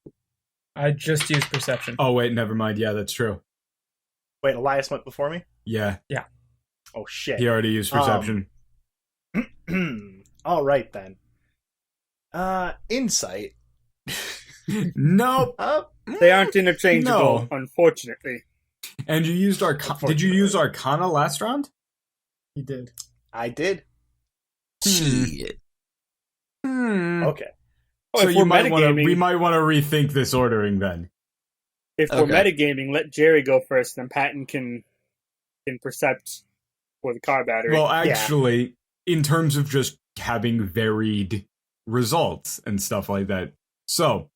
I just used perception. Oh wait, never mind. Yeah, that's true. Wait, Elias went before me? Yeah, Oh, shit. he already used perception. All right, then. Insight. Nope. They aren't interchangeable, No. unfortunately. And you used Did you use Arcana last round? He did. I did. Shit. Okay. So if you we're might want to. metagaming- We might want to rethink this ordering then. If we're Okay. metagaming, let Jerry go first, then Patton can percept for the car battery. Well, actually, in terms of just having varied results and stuff like that. So,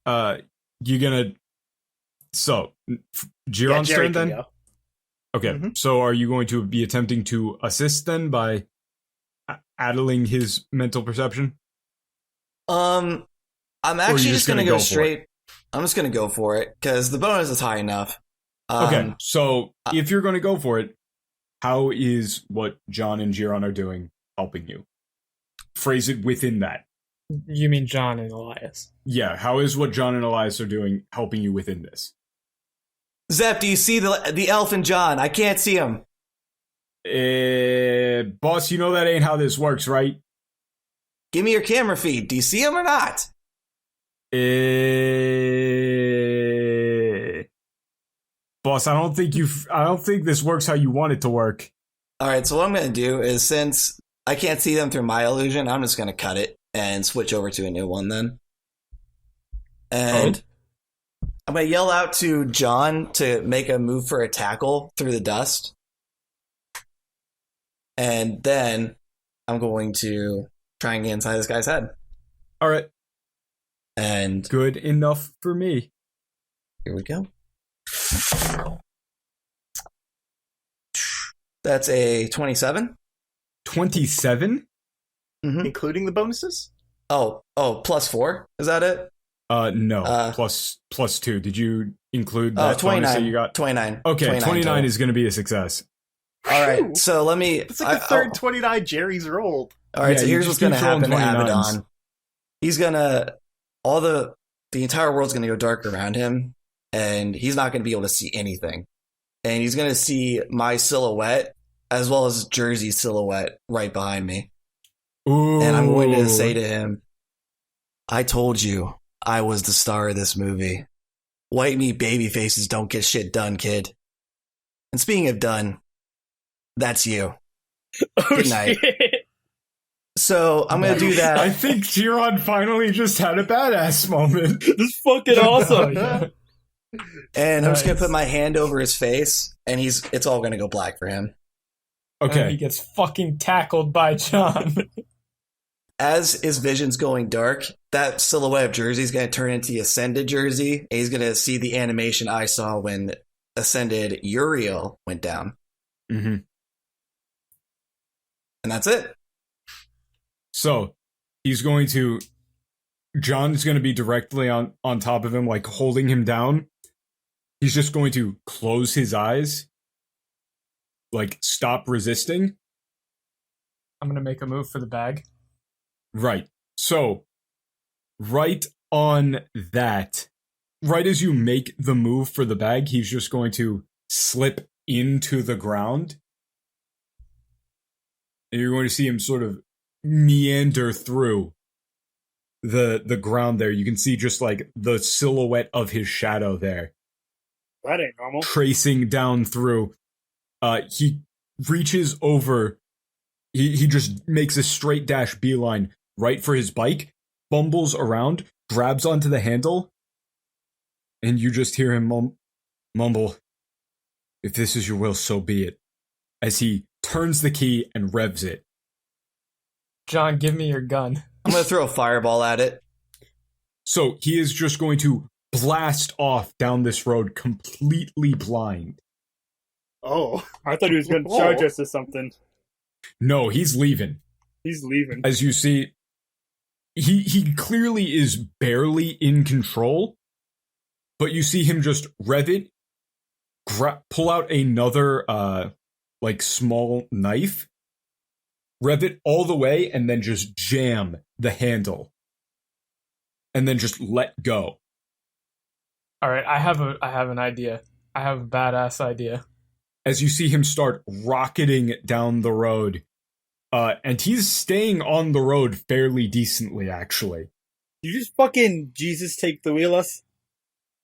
you're gonna. So, Giron's Jerry turn can then. go. Okay, Mhm. so are you going to be attempting to assist then by addling his mental perception? I'm you actually just just gonna gonna go go for straight. I'm just gonna go for it because the bonus is high enough. Okay, so if you're going to go for it, how is what John and Giron are doing helping you? Phrase it within that. You mean John and Elias? Yeah, how is what John and Elias are doing helping you within this? Zep, do you see the elf and John? I can't see him. Boss, you know that ain't how this works, right? Give me your camera feed. Do you see him or not? Boss, I don't think this works how you want it to work. All right, so what I'm going to do is since I can't see them through my illusion, I'm just going to cut it and switch over to a new one then. And I'm going to yell out to John to make a move for a tackle through the dust. And then I'm going to try and get inside this guy's head. All right, And good enough for me. here we go. That's a 27. 27? Including the bonuses? Oh, +4. Is that it? No. Plus 2. Did you include that bonus 29. that you got? 29. Okay, 29 total. is going to be a success. All Phew. right, so let me. It's like the third 29 Jerry's rolled. All right, Yeah, so you here's just what's going to keep rolling happen to 29s. Abbadon. He's gonna the entire world's gonna go dark around him, and he's not gonna be able to see anything. And he's gonna see my silhouette as well as Jersey's silhouette right behind me. Ooh. And I'm going to say to him, "I told you I was the star of this movie. White meat baby faces don't get shit done, kid. And speaking of done, that's you." Good night. Shit. So I'm gonna do that. I think Giron finally just had a badass moment. This is fucking awesome. Yeah. And I'm just gonna Nice. put my hand over his face, and it's all gonna go black for him. And he Okay. gets fucking tackled by John. As his vision's going dark, that silhouette of Jersey's gonna turn into the Ascended Jersey, and he's gonna see the animation I saw when Ascended Uriel went down. Mm-hmm. And that's it. So he's going to. John's going to be directly on top of him, like holding him down. He's just going to close his eyes, like stop resisting. I'm gonna make a move for the bag. Right. So, right on that, right as you make the move for the bag, he's just going to slip into the ground. And you're going to see him sort of meander through the ground there. You can see just like the silhouette of his shadow there, That ain't normal. tracing down through. He reaches over. He just makes a straight dash beeline right for his bike, bumbles around, grabs onto the handle, and you just hear him mumble, "If this is your will, so be it," as he turns the key and revs it. John, give me your gun. I'm gonna throw a fireball at it. So he is just going to blast off down this road completely blind. Oh. I thought he was going to charge us or something. No, he's leaving. He's leaving. As you see, he clearly is barely in control, but you see him just rev it, pull out another like small knife, rev it all the way, and then just jam the handle, and then just let go. All right, I have an idea. I have a badass idea. As you see him start rocketing down the road, and he's staying on the road fairly decently, actually. You just fucking Jesus take the wheel us?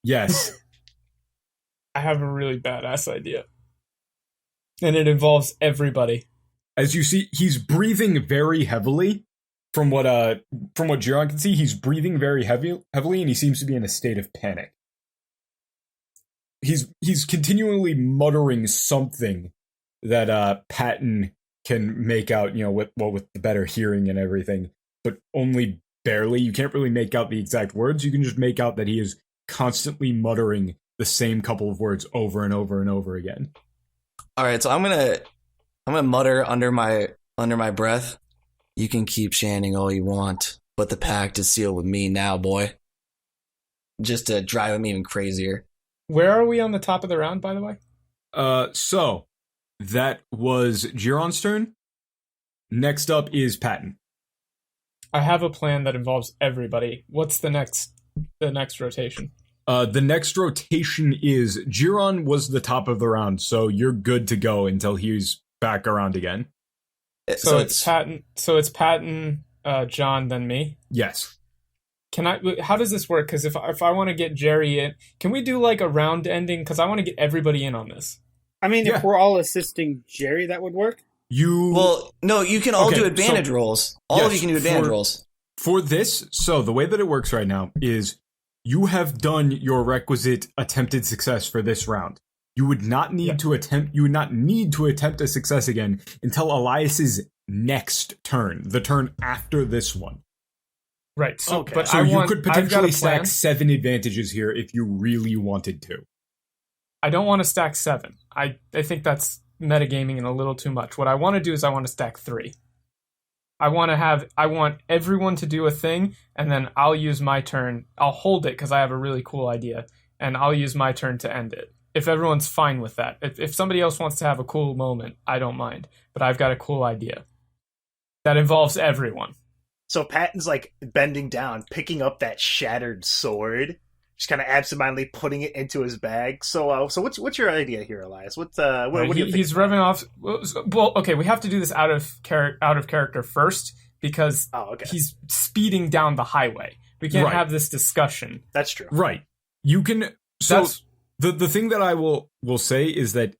Yes. I have a really badass idea. And it involves everybody. As you see, he's breathing very heavily. From what Jiron can see, he's breathing very heavily, and he seems to be in a state of panic. He's continually muttering something that Patton can make out, with the better hearing and everything, but only barely. You can't really make out the exact words. You can just make out that he is constantly muttering the same couple of words over and over and over again. All right, so I'm gonna mutter under my breath. You can keep chanting all you want, but the pact is sealed with me now, boy. Just to drive him even crazier. Where are we on the top of the round, by the way? So that was Jiron's turn. Next up is Patton. I have a plan that involves everybody. What's the next rotation? The next rotation is Jiron was the top of the round, so you're good to go until he's back around again. So it's Patton. So it's Patton, John, then me. Yes. How does this work? Because if I want to get Jerry in, can we do like a round ending? Because I want to get everybody in on this. I mean, if we're all assisting Jerry, that would work. Well, no, you can all do advantage rolls. All of you can do advantage rolls. For this, so the way that it works right now is you have done your requisite attempted success for this round. You would not need to attempt a success again until Elias's next turn, the turn after this one. Right. So, but you could potentially stack 7 advantages here if you really wanted to. I don't want to stack 7. I think that's metagaming and a little too much. What I want to do is I want to stack 3. I want everyone to do a thing, and then I'll use my turn. I'll hold it because I have a really cool idea, and I'll use my turn to end it. If everyone's fine with that. If somebody else wants to have a cool moment, I don't mind. But I've got a cool idea that involves everyone. So Patton's like bending down, picking up that shattered sword, just kind of absentmindedly putting it into his bag. So what's your idea here, Elias? What do you think? He's revving off. Well, okay, we have to do this out of character first because he's speeding down the highway. We can't have this discussion. That's true. Right. You can. So the thing that I will say is that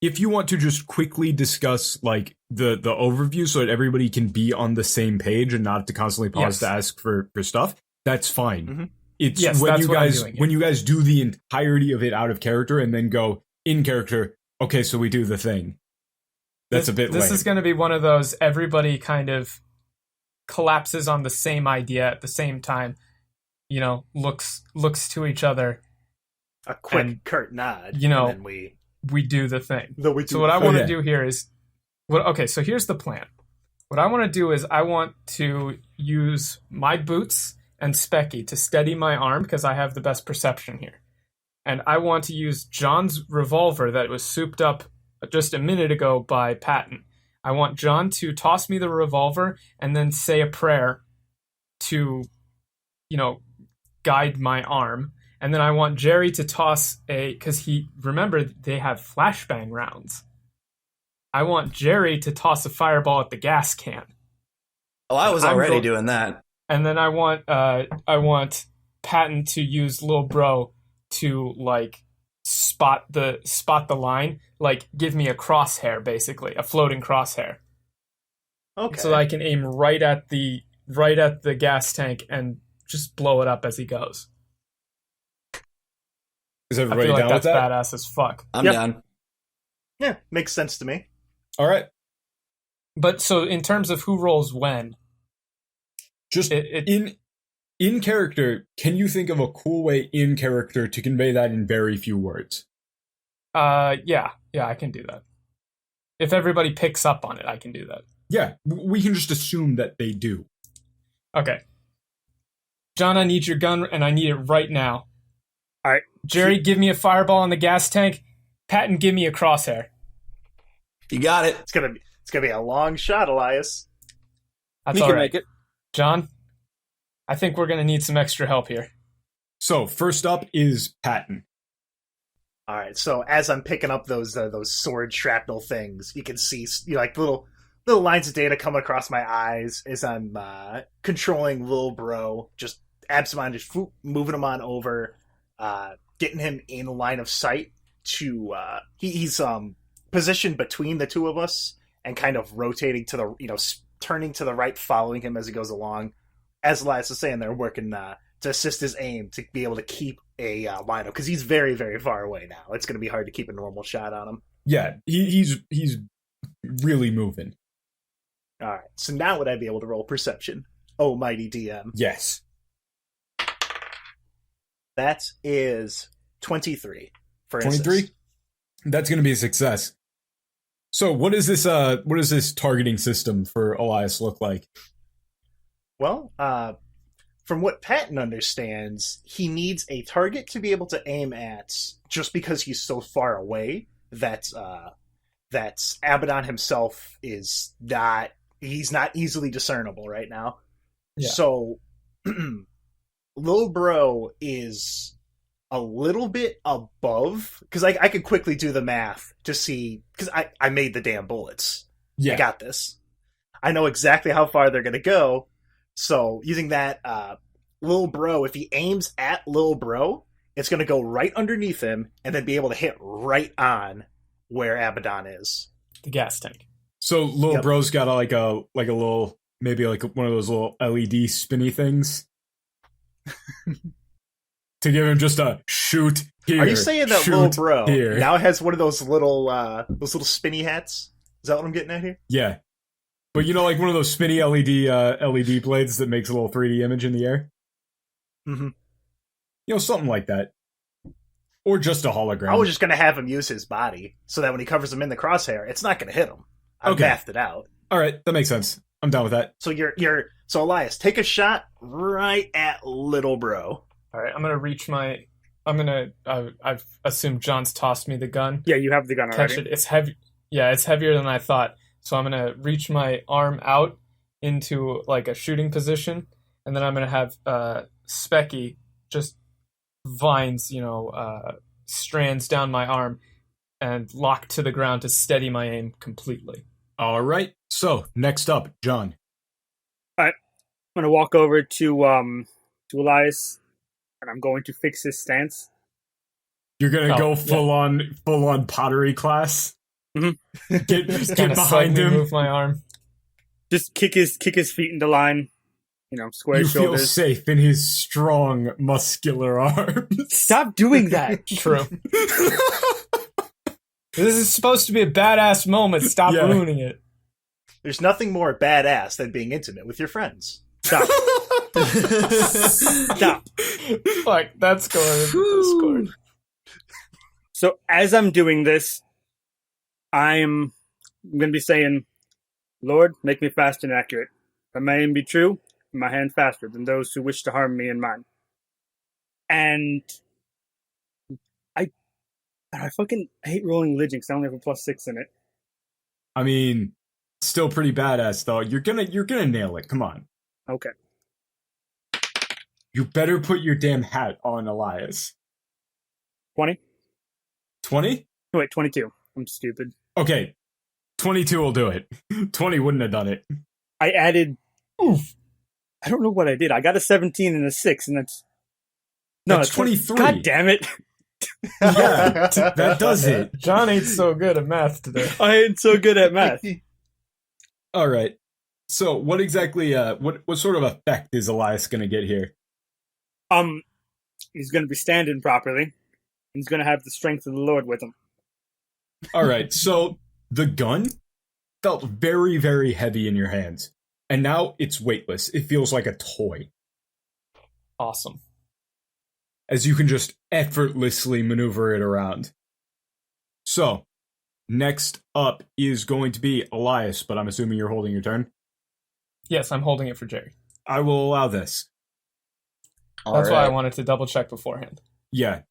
if you want to just quickly discuss like the overview so that everybody can be on the same page and not have to constantly pause to ask for stuff, that's fine. Mm-hmm. It's when you guys do the entirety of it out of character and then go in character, okay, so we do the thing. That's a bit lame. This is going to be one of those everybody kind of collapses on the same idea at the same time, looks to each other. A quick curt nod, and then we do the thing. So what I want to do here is, so here's the plan. What I want to do is I want to use my boots and Specky to steady my arm because I have the best perception here. And I want to use John's revolver that was souped up just a minute ago by Patton. I want John to toss me the revolver and then say a prayer to, guide my arm. And then I want Jerry to toss because remember, they have flashbang rounds. I want Jerry to toss a fireball at the gas can. Oh, I was already doing that. And then I want Patton to use Lil Bro to like spot the line, like give me a crosshair, basically a floating crosshair. Okay. So I can aim right at the gas tank and just blow it up as he goes. Is everybody down with that? That's badass as fuck. I'm down. Yeah, makes sense to me. All right. But so in terms of who rolls when, just in character, can you think of a cool way in character to convey that in very few words? Yeah, I can do that. If everybody picks up on it, I can do that. Yeah, we can just assume that they do. Okay. John, I need your gun, and I need it right now. All right. Jerry, give me a fireball in the gas tank. Patton, give me a crosshair. You got it. It's gonna be a long shot, Elias. That's We all can right. make it. John, I think we're going to need some extra help here. So first up is Patton. All right. So as I'm picking up those sword shrapnel things, you can see like little lines of data coming across my eyes as I'm controlling Lil Bro, just absent-minded, moving him on over, getting him in line of sight to he's positioned between the two of us and kind of rotating to the turning to the right, following him as he goes along. As Elias is saying, they're working to assist his aim to be able to keep a line up because he's very, very far away now. It's going to be hard to keep a normal shot on him. Yeah, he's really moving. All right. So now would I be able to roll perception? Oh, mighty DM. Yes. That is 23 for 23? assist. That's going to be a success. So what is this targeting system for Elias look like? Well, from what Patton understands, he needs a target to be able to aim at just because he's so far away that Abbadon himself is not easily discernible right now. Yeah. So Lil Bro is a little bit above, because I could quickly do the math to see, because I made the damn bullets. Yeah. I got this. I know exactly how far they're going to go. So using that, Lil Bro, if he aims at Lil Bro, it's going to go right underneath him and then be able to hit right on where Abbadon is. The gas tank. So Lil Yep. Bro's got like a little, maybe like one of those little LED spinny things to give him just a shoot here. Are you saying that shoot Lil Bro here. now has one of those little spinny hats? Is that what I'm getting at here? Yeah. But like one of those spinny LED blades that makes a little 3D image in the air? Mm-hmm. Something like that. Or just a hologram. I was just going to have him use his body so that when he covers him in the crosshair, it's not going to hit him. I Okay. mathed it out. All right, that makes sense. I'm down with that. So so Elias, take a shot right at Little Bro. All right, I'm going to reach my... I've assumed John's tossed me the gun. Yeah, you have the gun already. Catch it. It's heavy. Yeah, it's heavier than I thought. So I'm going to reach my arm out into like a shooting position, and then I'm going to have Specky just vines, strands down my arm and lock to the ground to steady my aim completely. All right. So, next up, John. I'm gonna walk over to Elias, and I'm going to fix his stance. You're going to Oh, go yeah. full on pottery class? Mhm. Get Just kind of behind him. move my arm. Just kick his feet into line. Square You feel shoulders. safe in his strong, muscular arms. Stop doing that. True. This is supposed to be a badass moment. Stop Yeah. ruining it. There's nothing more badass than being intimate with your friends. Stop. Stop. Fuck, that's going into Discord. So as I'm doing this, I'm going to be saying, Lord, make me fast and accurate. Let my aim be true, and my hand faster than those who wish to harm me and mine. And I fucking hate rolling religion because I only have a +6 in it. I mean, still pretty badass though. You're gonna nail it. Come on. Okay. You better put your damn hat on, Elias. 20? 20? No, wait, 22. I'm stupid. Okay. 22 will do it. 20 wouldn't have done it. I added... I don't know what I did. I got a 17 and a 6, and that's... No, That's 23. God damn it. Yeah, that does it. John ain't so good at math today. I ain't so good at math. All right. So, what exactly? What sort of effect is Elias going to get here? He's going to be standing properly. He's going to have the strength of the Lord with him. All right. So the gun felt very, very heavy in your hands, and now it's weightless. It feels like a toy, Awesome. as you can just effortlessly maneuver it around. So, next up is going to be Elias, but I'm assuming you're holding your turn. Yes, I'm holding it for Jerry. I will allow this. That's why I wanted to double check beforehand. Yeah.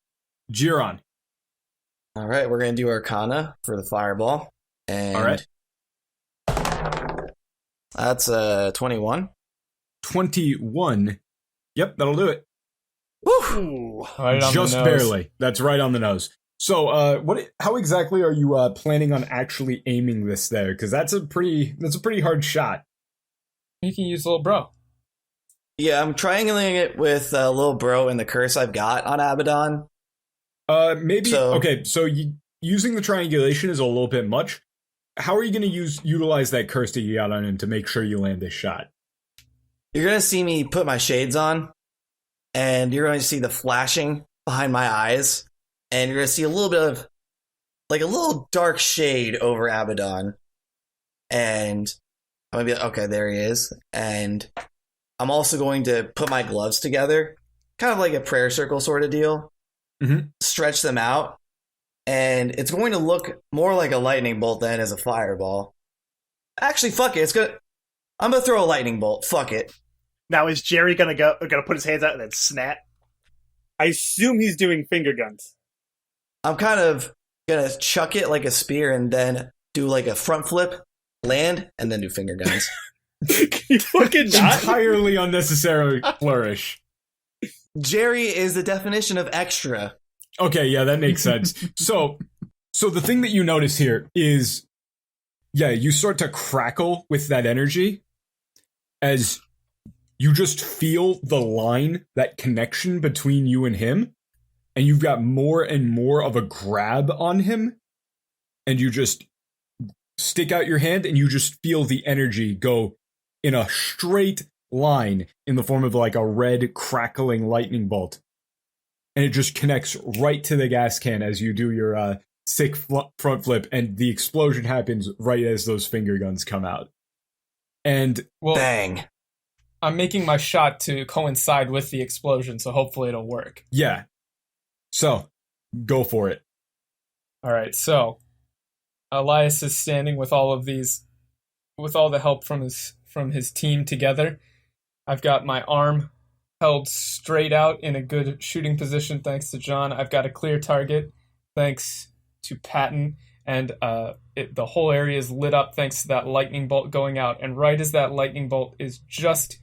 Giron. All right, we're going to do Arcana for the fireball. And All right. That's 21. 21. Yep, that'll do it. Ooh. Right on Just the nose. barely. That's right on the nose. So, how exactly are you planning on actually aiming this there? Because that's a pretty hard shot. You can use little bro. Yeah, I'm triangulating it with Lil Bro and the curse I've got on Abbadon. Maybe. So- Okay, so using the triangulation is a little bit much. How are you going to utilize that curse that you got on him to make sure you land this shot? You're going to see me put my shades on, and you're going to see the flashing behind my eyes, and you're going to see a little bit of, like a little dark shade over Abbadon. And I'm going to be like, okay, there he is. And I'm also going to put my gloves together, kind of like a prayer circle sort of deal, stretch them out, and it's going to look more like a lightning bolt than as a fireball. Actually, fuck it. I'm going to throw a lightning bolt. Fuck it. Now, is Jerry gonna put his hands out and then snap? I assume he's doing finger guns. I'm kind of going to chuck it like a spear and then do like a front flip, land, and then do finger guns. Can you fucking not? Entirely unnecessary flourish. Jerry is the definition of extra. Okay, yeah, that makes sense. So the thing that you notice here is, yeah, you start to crackle with that energy as you just feel the line, that connection between you and him, and you've got more and more of a grab on him, and you just stick out your hand and you just feel the energy go in a straight line in the form of like a red crackling lightning bolt. And it just connects right to the gas can as you do your sick front flip, and the explosion happens right as those finger guns come out. And Well, Bang. I'm making my shot to coincide with the explosion, so hopefully it'll work. yeah, so go for it. All right, so Elias is standing with all of these, with all the help from his team together. I've got my arm held straight out in a good shooting position thanks to John. I've got a clear target thanks to Patton, and the whole area is lit up thanks to that lightning bolt going out. And right as that lightning bolt is just,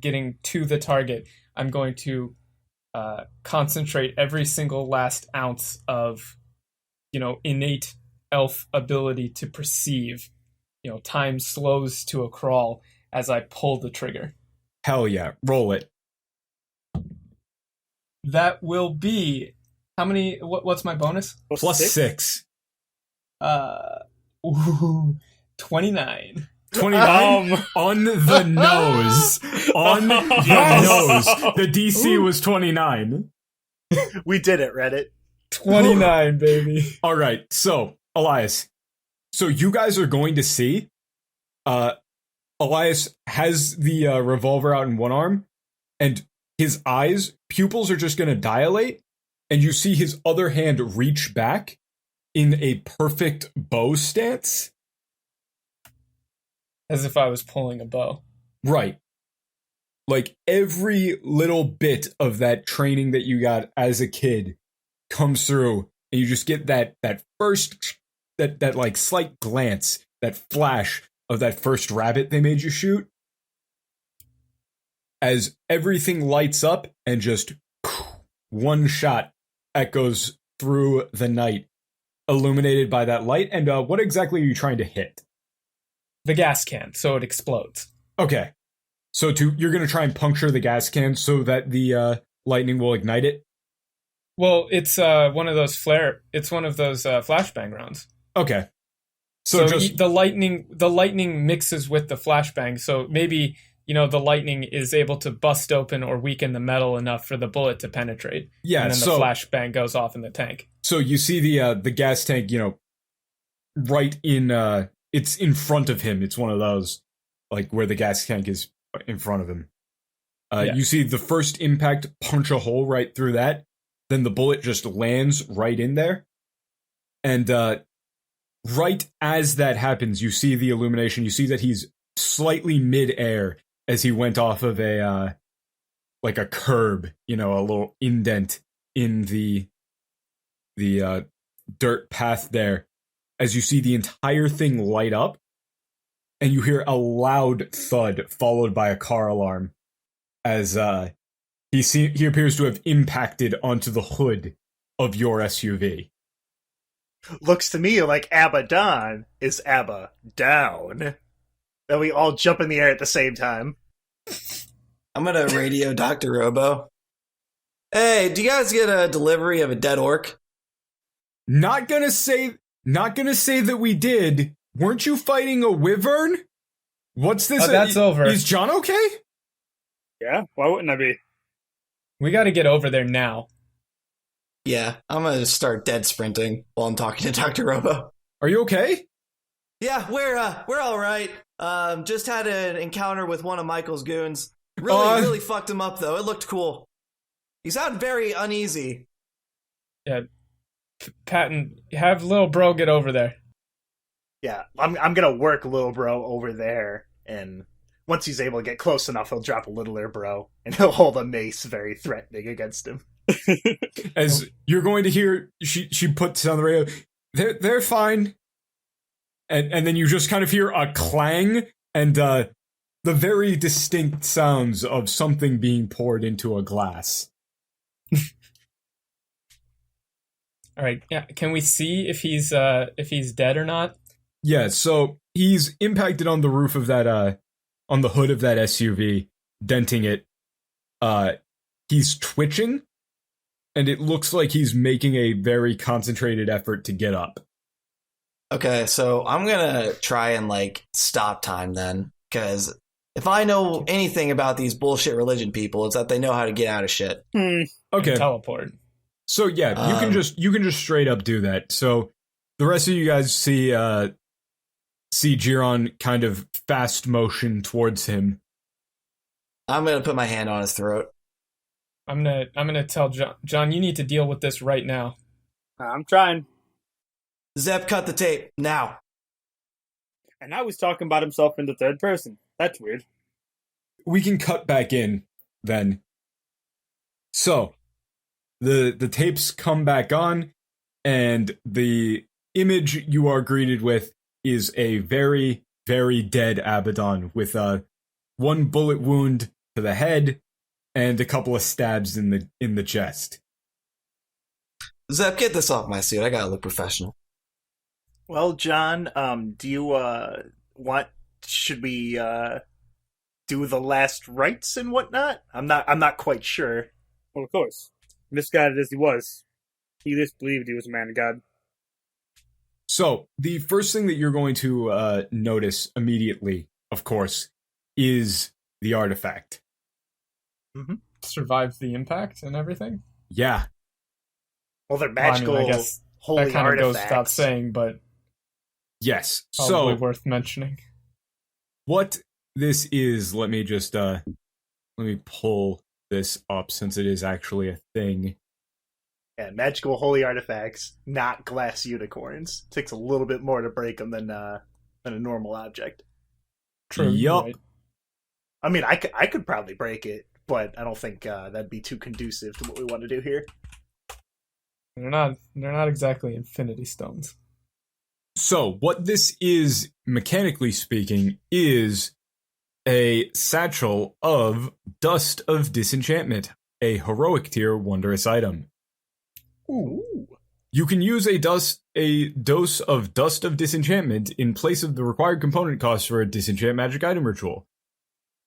getting to the target, I'm going to concentrate every single last ounce of, innate elf ability to perceive. Time slows to a crawl as I pull the trigger. Hell yeah, roll it. That will be how many? What's my bonus? Plus 6. 29. 29 on the nose. On the nose. The DC was 29. We did it, Reddit. 29, baby. All right, so Elias. So you guys are going to see. Elias has the revolver out in one arm, and his pupils are just going to dilate, and you see his other hand reach back in a perfect bow stance. As if I was pulling a bow. Right. Like every little bit of that training that you got as a kid comes through, and you just get that first, that like slight glance, that flash of that first rabbit they made you shoot. As everything lights up and just one shot echoes through the night, illuminated by that light. And what exactly are you trying to hit? The gas can, so it explodes. Okay. So you're going to try and puncture the gas can so that the lightning will ignite it? Well, it's one of those flashbang rounds. Okay. So just the lightning mixes with the flashbang, so maybe the lightning is able to bust open or weaken the metal enough for the bullet to penetrate. Yeah, and then the flashbang goes off in the tank. So you see the gas tank, right in it's in front of him. It's one of those like where the gas tank is in front of him. Yeah. You see the first impact punch a hole right through that. Then the bullet just lands right in there. And right as that happens, you see the illumination. You see that he's slightly mid-air as he went off of a like a curb, a little indent in the dirt path there as you see the entire thing light up, and you hear a loud thud followed by a car alarm as he appears to have impacted onto the hood of your SUV. Looks to me like Abbadon is Abba down. Then we all jump in the air at the same time. I'm gonna radio Dr. Robo. Hey, do you guys get a delivery of a dead orc? Not gonna say that we did. Weren't you fighting a wyvern? What's this? That's over. Is John okay? Yeah, why wouldn't I be? We got to get over there now. Yeah, I'm gonna start dead sprinting while I'm talking to Dr. Robo. Are you okay? Yeah, we're all right. Just had an encounter with one of Michael's goons. Really fucked him up though. It looked cool. He sounded very uneasy. Yeah, Patton, have little bro get over there. Yeah, I'm gonna work little bro over there, and once he's able to get close enough, he'll drop a littler bro, and he'll hold a mace very threatening against him. As you're going to hear, she puts on the radio, they're fine. And then you just kind of hear a clang and the very distinct sounds of something being poured into a glass. All right, yeah. Can we see if he's dead or not? Yeah, so he's impacted on the roof of that on the hood of that SUV, denting it. He's twitching, and it looks like he's making a very concentrated effort to get up. Okay, so I'm gonna try and stop time then, because if I know anything about these bullshit religion people, it's that they know how to get out of shit. Okay, And teleport. so yeah, you can just straight up do that. So the rest of you guys see Jiron kind of fast motion towards him. I'm gonna put my hand on his throat. I'm gonna tell John, you need to deal with this right now. I'm trying. Zep, cut the tape now. And now he's talking about himself in the third person. That's weird. We can cut back in then. So the tapes come back on, and the image you are greeted with is a very, very dead Abbadon with one bullet wound to the head and a couple of stabs in the chest. Zep, get this off my suit. I gotta look professional. Well, John, do you should we do the last rites and whatnot? I'm not quite sure. Well, of course. Misguided as he was, he just believed he was a man of God. So the first thing that you're going to notice immediately, of course, is the artifact. Mm-hmm. Survived the impact and everything. Yeah. Well, they're magical, I guess holy that kind of artifacts. goes without saying, but Yes. probably So worth mentioning. what this is, let me pull this up since it is actually a thing. Yeah, magical holy artifacts, not glass unicorns. Takes a little bit more to break them than a normal object. True. Yup. Right. I mean, I could probably break it, but I don't think that'd be too conducive to what we want to do here. They're not exactly infinity stones. So, what this is, mechanically speaking, is a satchel of Dust of Disenchantment, a heroic tier wondrous item. Ooh. You can use a dose of Dust of Disenchantment in place of the required component cost for a disenchant magic item ritual.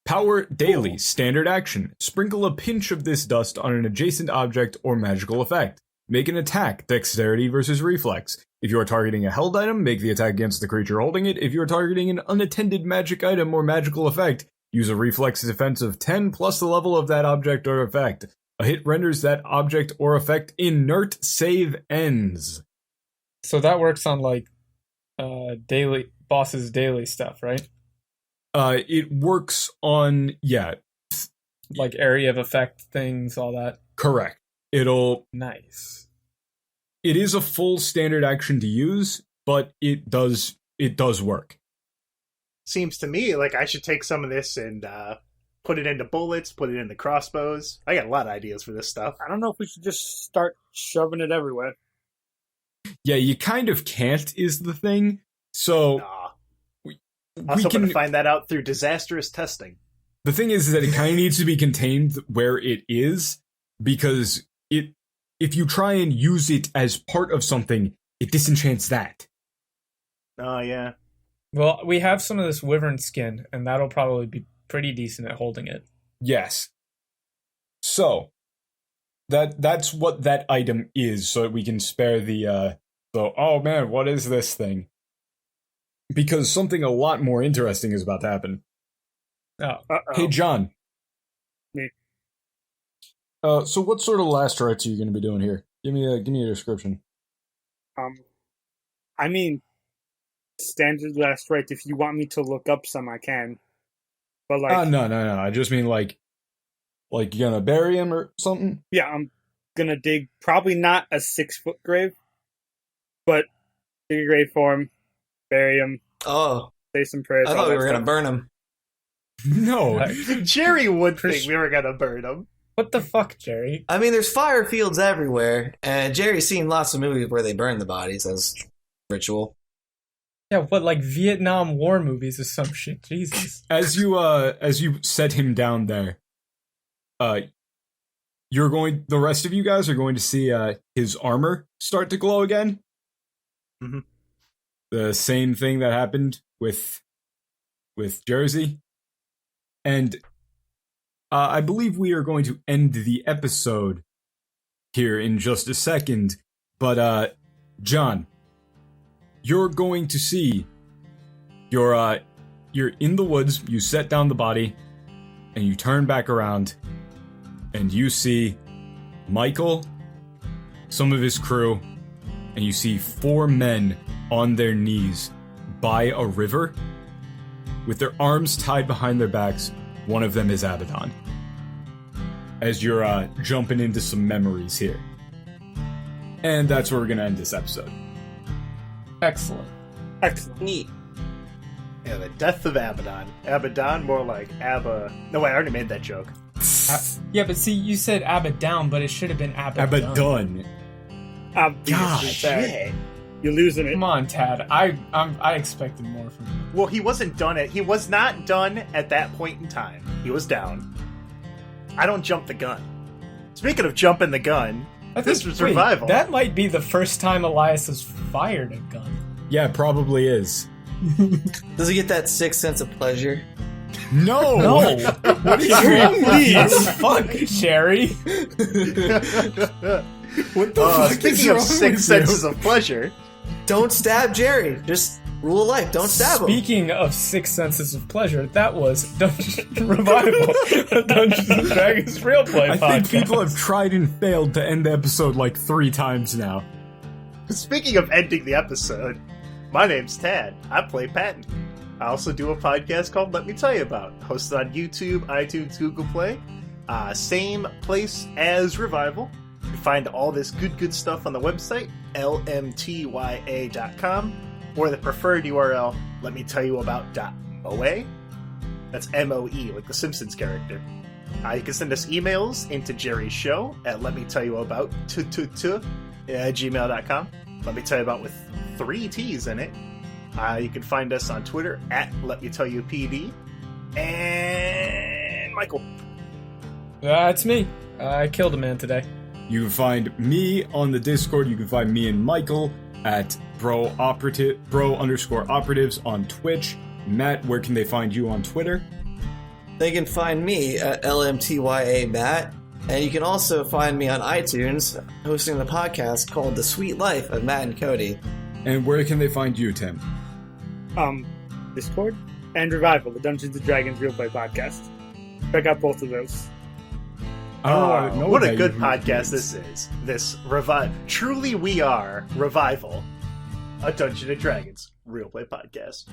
Power daily, standard action. Sprinkle a pinch of this dust on an adjacent object or magical effect. Make an attack, dexterity versus reflex. If you are targeting a held item, make the attack against the creature holding it. If you are targeting an unattended magic item or magical effect, use a reflex defense of 10 plus the level of that object or effect. A hit renders that object or effect inert, save ends. So that works on daily bosses daily stuff, right? It works on, Like area of effect things, all that. correct. Nice. It is a full standard action to use, but it does work. Seems to me like I should take some of this and put it into bullets, put it into crossbows. I got a lot of ideas for this stuff. I don't know if we should just start shoving it everywhere. Yeah, you kind of can't is the thing. So Nah. we I was hoping can to find that out through disastrous testing. The thing is that it kind of needs to be contained where it is, because if you try and use it as part of something, it disenchants that. Oh, yeah. Well, we have some of this wyvern skin, and that'll probably be pretty decent at holding it. Yes. So that's what that item is, so that we can spare the oh man, what is this thing? Because something a lot more interesting is about to happen. Oh, Uh-oh. Hey, John. Me. So what sort of last rites are you going to be doing here? Give me a description. I mean, standard last right. If you want me to look up some, I can. But like, No. I just mean like you're gonna bury him or something. yeah, I'm gonna dig probably not a 6-foot grave, but dig a grave for him, bury him, Oh, say some prayers. I all thought we that were gonna stuff. burn him. No. Jerry would For think we were going to burn him. what the fuck, Jerry? I mean, there's fire fields everywhere, and Jerry's seen lots of movies where they burn the bodies as ritual. Yeah, what, like Vietnam War movies or some shit? Jesus. As you set him down there, the rest of you guys are going to see his armor start to glow again. Mhm. The same thing that happened with Jersey. And I believe we are going to end the episode here in just a second. But John, you're going to see you're in the woods, you set down the body, and you turn back around, and you see Michael, some of his crew, and you see 4 men on their knees by a river with their arms tied behind their backs. One of them is Abbadon. As you're jumping into some memories here. And that's where we're going to end this episode. Excellent. Excellent. Neat. Yeah, the death of Abbadon. Abbadon, more like Abba. No, wait, I already made that joke. Yeah, but see, you said Abbadon, but it should have been Abbadon. Abbadon. Obviously, Tad. You're losing it. Come on, Tad. I expected more from you. Well, he was not done at that point in time. He was down. I don't jump the gun. Speaking of jumping the gun, this was Revival. That might be the first time Elias has fired a gun. Yeah, it probably is. Does he get that sixth sense of pleasure? No! What is wrong with you? Fuck, Sherry. What the fuck is speaking wrong of 6 with you? senses of pleasure, Don't stab Jerry. Just rule of life. Don't stab him. Speaking of 6 senses of pleasure, that was Revival, a Dungeons and Dragons real play I podcast. think people have tried and failed to end the episode like 3 times now. speaking of ending the episode, my name's Tad. I play Patton. I also do a podcast called Let Me Tell You About, hosted on YouTube, iTunes, Google Play. Same place as Revival. You can find all this good stuff on the website, LMTYA.com, or the preferred URL, letmetellyyouabout.moa. That's M-O-E, like the Simpsons character. You can send us emails into Jerry's show at letmetellyyouabout@gmail.com. Let Me Tell You About with 3 T's in it. You can find us on Twitter at LetMeTellYouPD. And Michael. It's me. I killed a man today. You can find me on the Discord. You can find me and Michael at bro_operatives on Twitch. Matt, where can they find you on Twitter? They can find me at LMTYA Matt, and you can also find me on iTunes hosting the podcast called The Sweet Life of Matt and Kody. And where can they find you, Tim? Discord and Revival, the Dungeons and Dragons real play podcast. Check out both of those. I don't know What a about good you. podcast this is. This Truly we are Revival, a Dungeons and Dragons real play podcast.